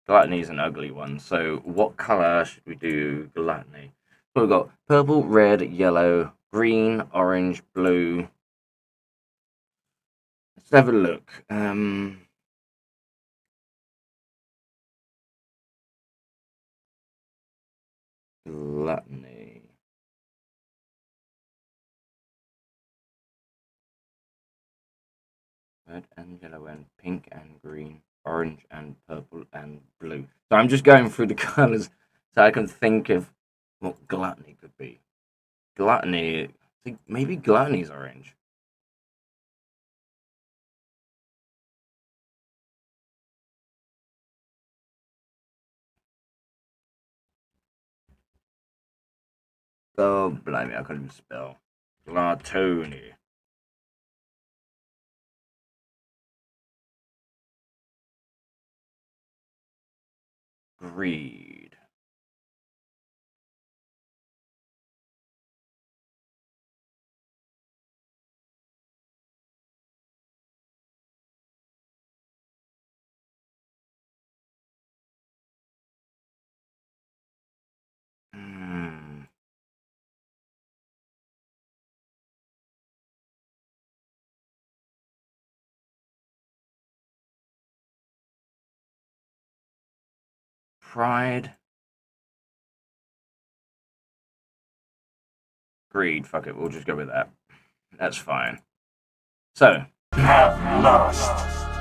Speaker 1: Gluttony is an ugly one. So what colour should we do gluttony? So we've got purple, red, yellow, green, orange, blue. Let's have a look. Gluttony. Red and yellow and pink and green, orange and purple and blue. So I'm just going through the colours so I can think of what gluttony could be. Gluttony, I think maybe gluttony's orange. Oh, blimey, I couldn't even spell. Gluttony. Greed. Pride. Greed. Fuck it. We'll just go with that. That's fine. So.
Speaker 2: Have lust,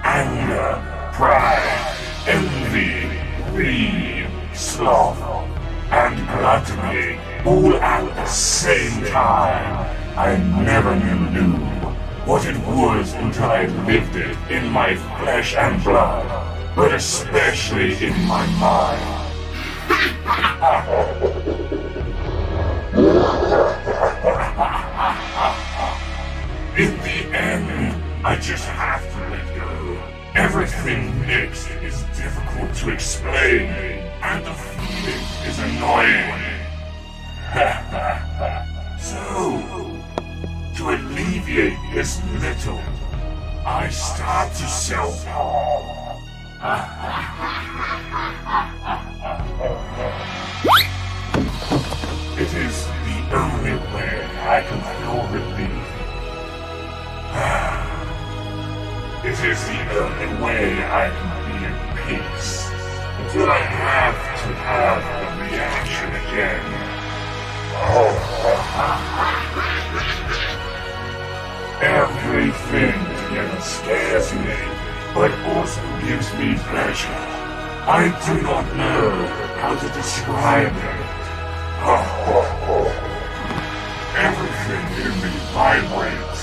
Speaker 2: anger, pride, envy, greed, sloth, and gluttony, all at the same time. I never knew what it was until I lived it in my flesh and blood, but especially in my mind. In the end, I just have to let go. Everything next is difficult to explain, and the feeling is annoying. So, to alleviate this little, I start to self-harm. It is the only way I can feel relief. It is the only way I can be in peace until I have to have the reaction again. Everything together scares me, but also gives me pleasure. I do not know how to describe it. Everything in me vibrates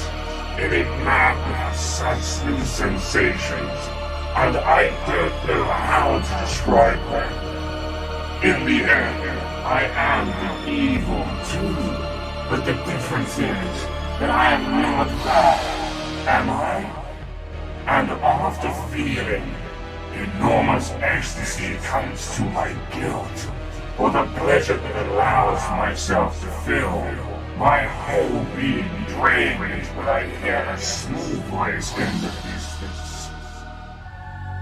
Speaker 2: in a madness of sensory sensations, and I don't know how to describe them. In the end, I am the evil too. But the difference is that I am not bad, am I? And after feeling enormous ecstasy comes to my guilt, or the pleasure that allows myself to feel my whole being drained when I hear a smooth voice in the distance.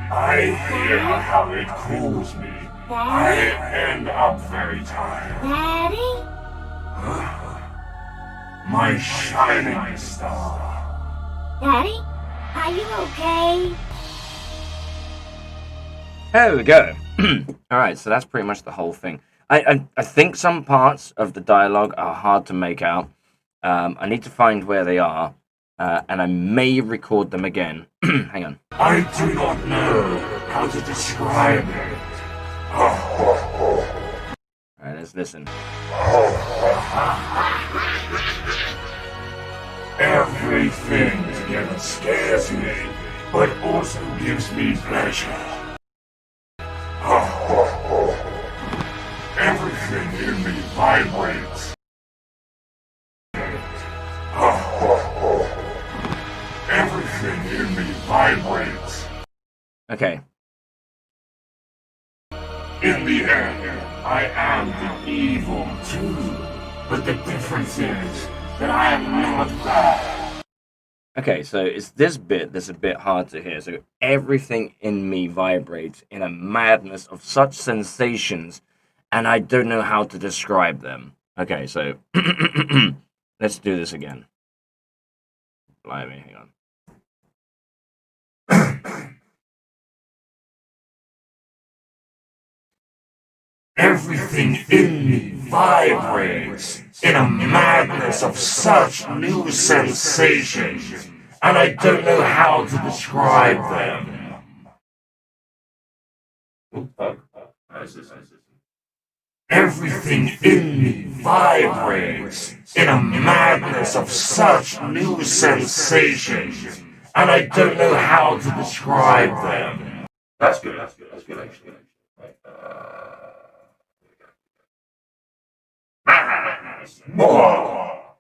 Speaker 2: I hear how it calls me. I end up very tired.
Speaker 4: Daddy?
Speaker 2: My shining star.
Speaker 4: Daddy? Are you okay?
Speaker 1: There we go. Alright, so that's pretty much the whole thing. I think some parts of the dialogue are hard to make out. I need to find where they are, and I may record them again. Hang on.
Speaker 2: I do not know how to describe it.
Speaker 1: Alright, let's listen.
Speaker 2: Everything together scares me, but also gives me pleasure. Everything in me vibrates. Everything in me vibrates.
Speaker 1: Okay.
Speaker 2: In the end, I am the evil too. But the difference is that I am not bad.
Speaker 1: Okay, so it's this bit that's a bit hard to hear. So everything in me vibrates in a madness of such sensations, and I don't know how to describe them. Okay, so let's do this again. Blimey, hang on.
Speaker 2: Everything in me vibrates in a madness of such new sensations, and I don't know how to describe them. Everything in me vibrates in a madness of such new sensations, and I don't know how to describe them. That's good, actually. More.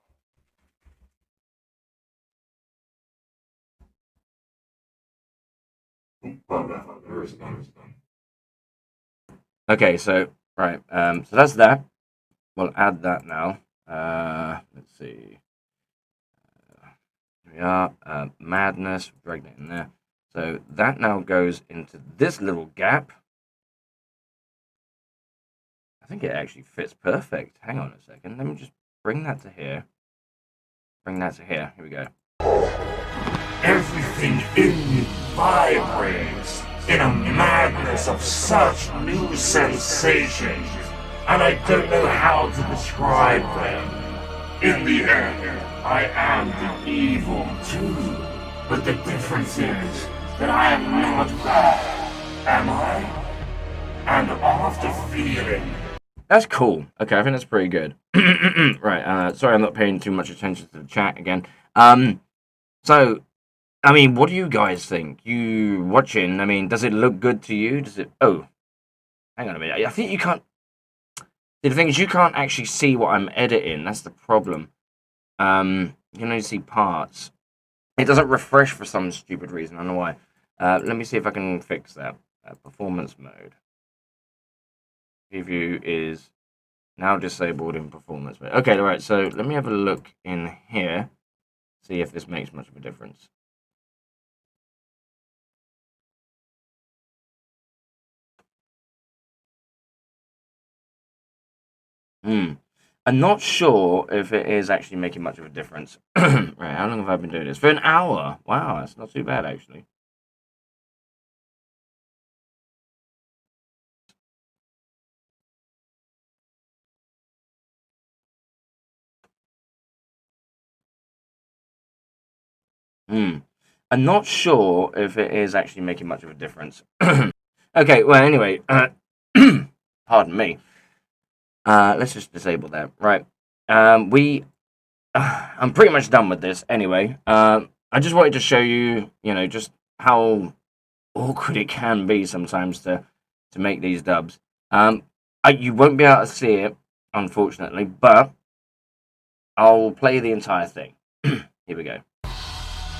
Speaker 1: Okay, so right, so that's that. We'll add that now. Let's see. Here we are. Madness. Drag that in there. So that now goes into this little gap. I think it actually fits perfect. Hang on a second. Let me just bring that to here. Bring that to here. Here we go.
Speaker 2: Everything in me vibrates in a madness of such new sensations, and I don't know how to describe them. In the end, I am the evil too. But the difference is that I am not bad, am I? And after feeling
Speaker 1: That's cool. Okay, I think that's pretty good. Right, sorry I'm not paying too much attention to the chat again. So, I mean, what do you guys think? You watching, I mean, does it look good to you? Does it... Oh, hang on a minute. I think you can't... The thing is, you can't actually see what I'm editing. That's the problem. You can only see parts. It doesn't refresh for some stupid reason. I don't know why. Let me see if I can fix that. Performance mode. Preview is now disabled in performance mode. Okay, alright, so let me have a look in here. See if this makes much of a difference. I'm not sure if it is actually making much of a difference. Right, how long have I been doing this? For an hour. Wow, that's not too bad, actually. I'm not sure if it is actually making much of a difference. Okay, well, anyway, pardon me. Let's just disable that. Right. I'm pretty much done with this anyway. I just wanted to show you, just how awkward it can be sometimes to make these dubs. I You won't be able to see it, unfortunately, but I'll play the entire thing. Here we go.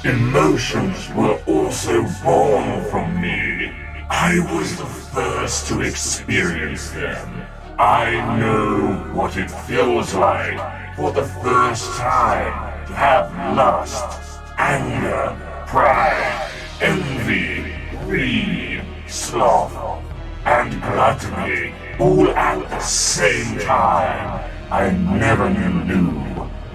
Speaker 2: Emotions were also born from me. I was the first to experience them. I know what it feels like for the first time to have lust, anger, pride, envy, greed, sloth, and gluttony all at the same time. I never knew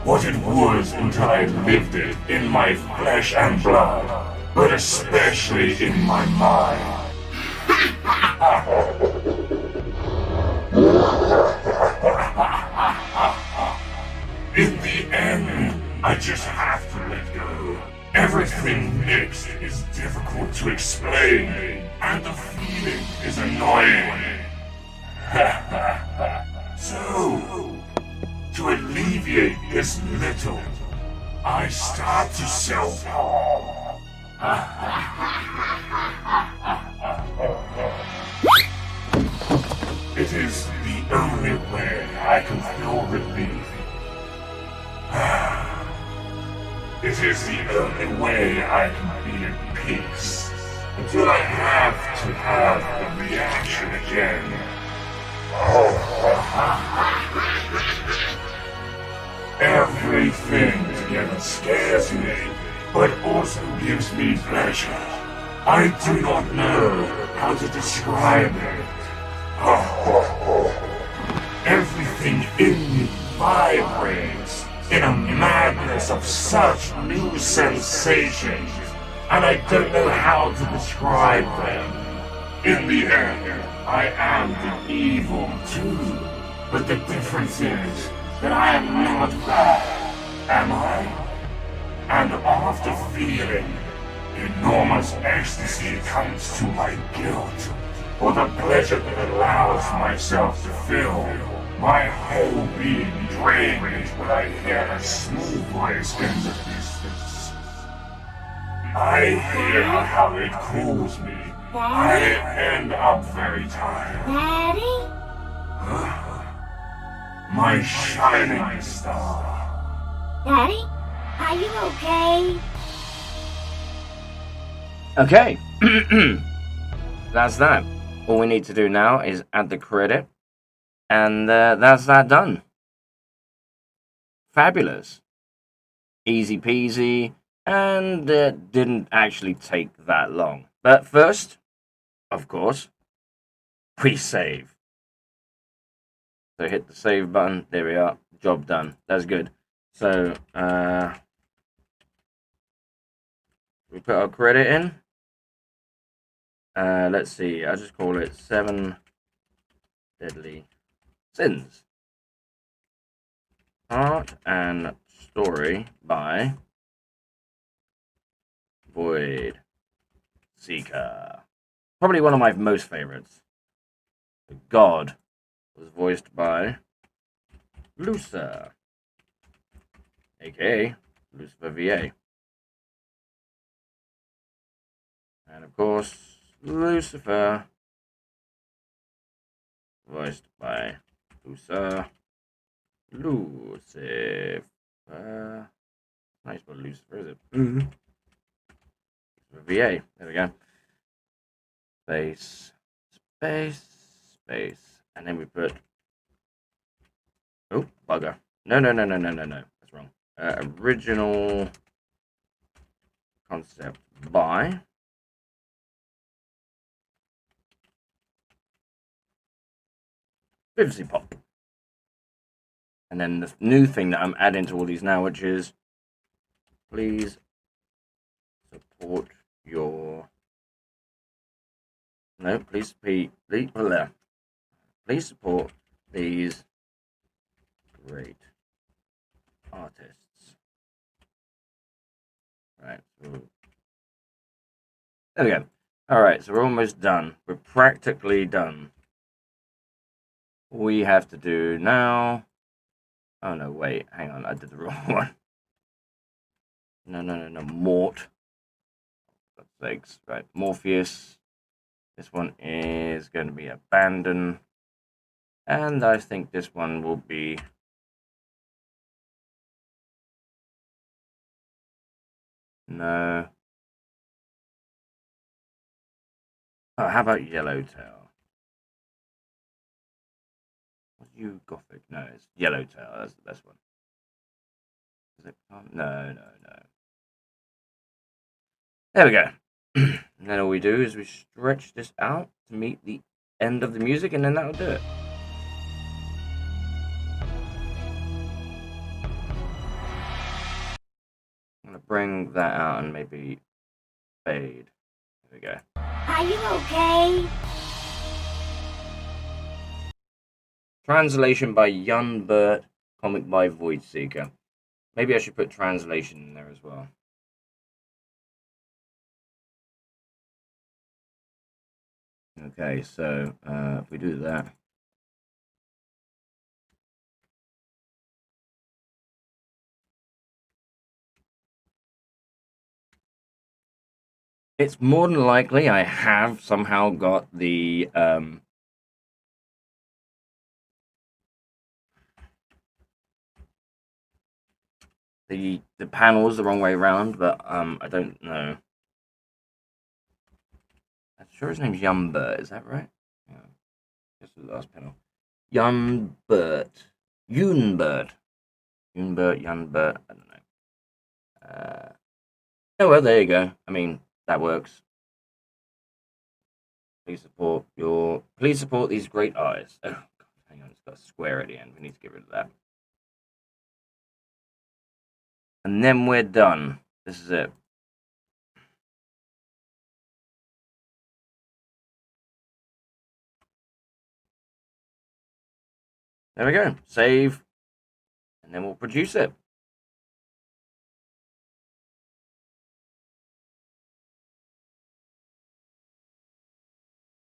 Speaker 2: what it was until I lived it in my flesh and blood, but especially in my mind. In the end, I just have to let go. Everything mixed is difficult to explain, and the feeling is annoying. So, to alleviate this little, I start to self-harm. It is the only way I can feel relief. It is the only way I can be at peace until I have to have the reaction again. Everything together scares me, but also gives me pleasure. I do not know how to describe it. Everything in me vibrates in a madness of such new sensations, and I don't know how to describe them. In the end, I am the evil too, but the difference is that I am not bad, am I? And after feeling enormous ecstasy comes to my guilt, or the pleasure that allows myself to feel my whole being drained when I hear a smooth voice in the distance. I hear how it calls me. I end up very tired.
Speaker 4: Daddy?
Speaker 2: My shining star.
Speaker 4: Daddy? Are you okay?
Speaker 1: Okay. That's that. All we need to do now is add the credit. And that's that done. Fabulous. Easy peasy. And it didn't actually take that long. But first, of course, we save. So hit the save button. There we are. Job done. That's good. So, we put our credit in. Let's see. I'll just call it 7 Deadly Sins. Art and story by Void Seeker. Probably one of my most favorites. The God was voiced by Luci, aka Lucifer VA. And of course, Lucifer, voiced by Lucifer. Nice, but Lucifer, is it? Lucifer VA. There we go. Space, space, space. And then we put. Oh, bugger. No. That's wrong. Original concept by. Privacy Pop. And then the new thing that I'm adding to all these now, which is please support your please support these great artists. Right. There we go. Alright, so we're almost done. We're practically done. All we have to do now. Oh no, wait, hang on, I did the wrong one. No, Mort. For God's sakes. Right, Morpheus. This one is going to be Abandon. And I think this one will be... No. Oh, how about Yellowtail? What's you Gothic? No, it's Yellowtail. That's the best one. Is it? No. There we go. And then all we do is we stretch this out to meet the end of the music, and then that'll do it. I'm gonna bring that out and maybe fade. There we go.
Speaker 4: Are you okay?
Speaker 1: Translation by Young Bert, comic by Void Seeker. Maybe I should put translation in there as well. Okay, so if we do that. It's more than likely I have somehow got the panels the wrong way around, but I don't know. I'm sure his name's Yumbert, is that right? Yeah. Just the last panel. Yumbert. Yunbert. Yunbert, I don't know. Oh well, there you go. I mean, that works. Please support these great eyes. Oh god, hang on, it's got a square at the end. We need to get rid of that. And then we're done. This is it. There we go. Save. And then we'll produce it.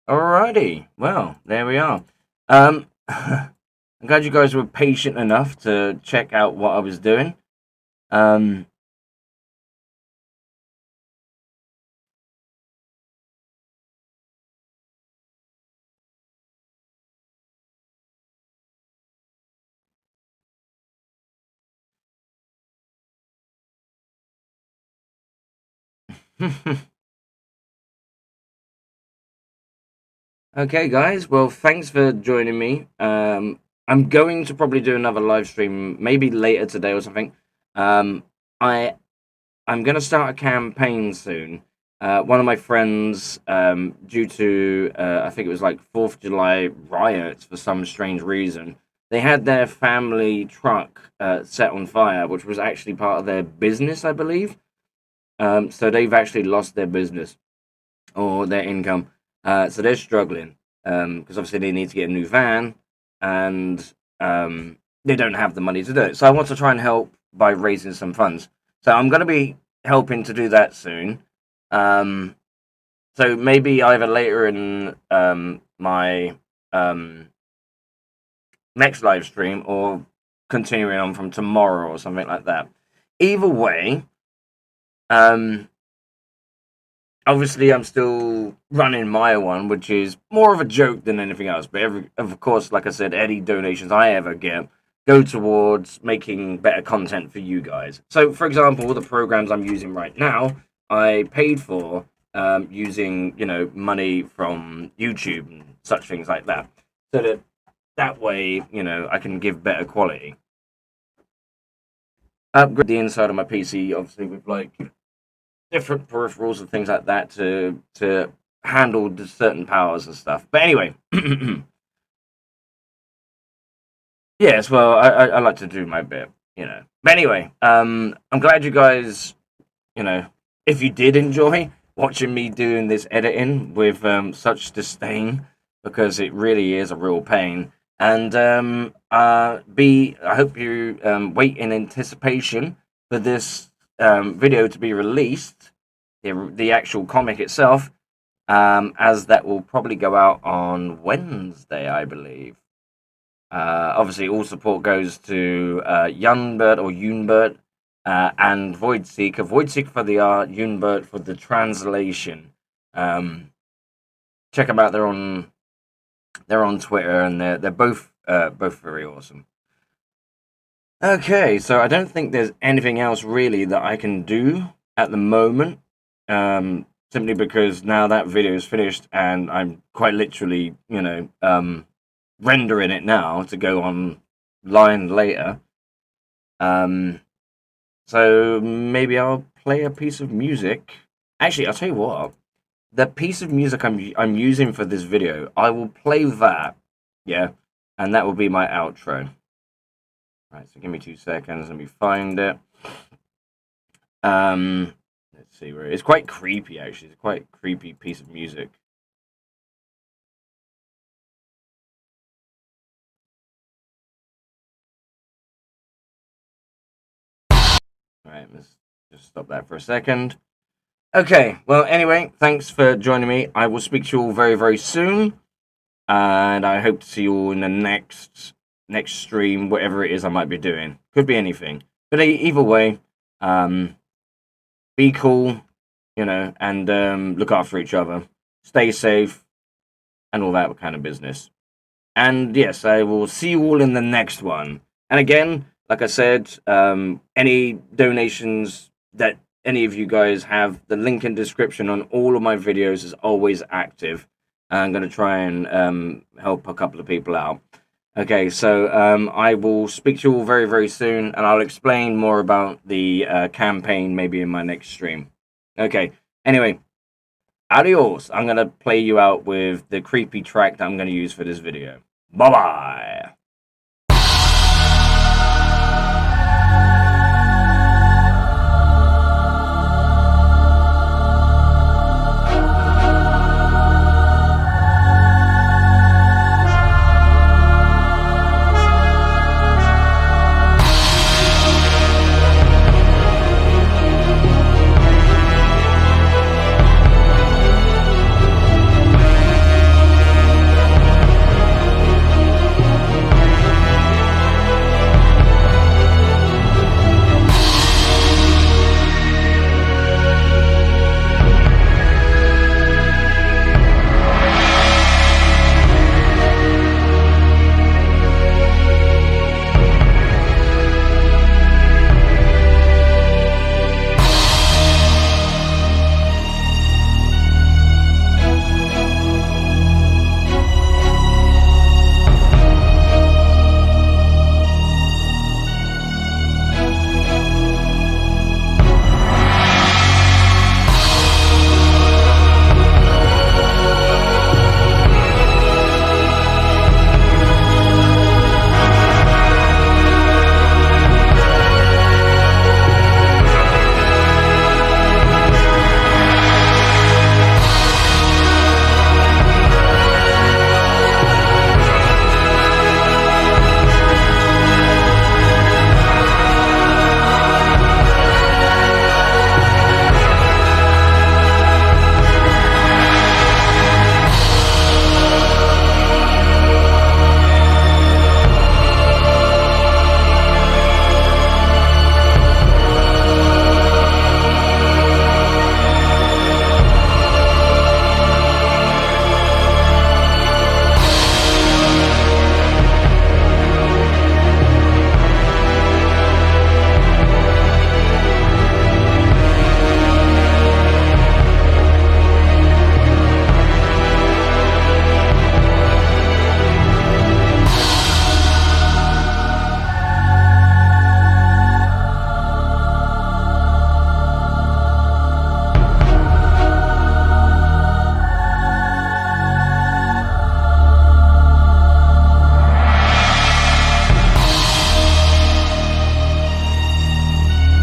Speaker 1: Alrighty. Well, there we are. I'm glad you guys were patient enough to check out what I was doing. Okay, guys. Well, thanks for joining me. I'm going to probably do another live stream, maybe later today or something. I'm going to start a campaign soon. One of my friends, due to I think it was like 4th of July riots for some strange reason, they had their family truck set on fire, which was actually part of their business, I believe. So they've actually lost their business or their income. So they're struggling because obviously they need to get a new van, and they don't have the money to do it. So I want to try and help by raising some funds. So I'm going to be helping to do that soon. So maybe either later in my next live stream or continuing on from tomorrow or something like that. Either way, obviously I'm still running my one, which is more of a joke than anything else. But of course, like I said, any donations I ever get go towards making better content for you guys. So, for example, the programs I'm using right now, I paid for using, money from YouTube and such things like that. So that way, I can give better quality. Upgrade the inside of my PC, obviously, with like different peripherals and things like that to handle the certain powers and stuff. But anyway, yes, well, I like to do my bit, But anyway, I'm glad you guys, if you did enjoy watching me doing this editing with such disdain, because it really is a real pain. And I hope you wait in anticipation for this video to be released, the actual comic itself, as that will probably go out on Wednesday, I believe. Obviously, all support goes to Yunbert or Yunbert and Void Seeker. Void Seeker for the art, Yunbert for the translation. Check them out. They're on They're on Twitter, and they're both very awesome. Okay, so I don't think there's anything else really that I can do at the moment. Simply because now that video is finished, and I'm quite literally, rendering it now to go online later. So maybe I'll play a piece of music. Actually, I'll tell you what. The piece of music I'm using for this video, I will play that, yeah, and that will be my outro. Right, so give me 2 seconds. Let me find it. Let's see where it is. It's quite creepy, actually. It's quite a creepy piece of music. Right, let's just stop that for a second. Okay, well, anyway, thanks for joining me. I will speak to you all very, very soon. And I hope to see you all in the next stream, whatever it is I might be doing. Could be anything. But either way, be cool, and look after each other. Stay safe, and all that kind of business. And yes, I will see you all in the next one. And again, like I said, any donations that any of you guys have, the link in description on all of my videos is always active. I'm going to try and help a couple of people out. Okay, so I will speak to you all very, very soon, and I'll explain more about the campaign maybe in my next stream. Okay, anyway, adios. I'm going to play you out with the creepy track that I'm going to use for this video. Bye-bye.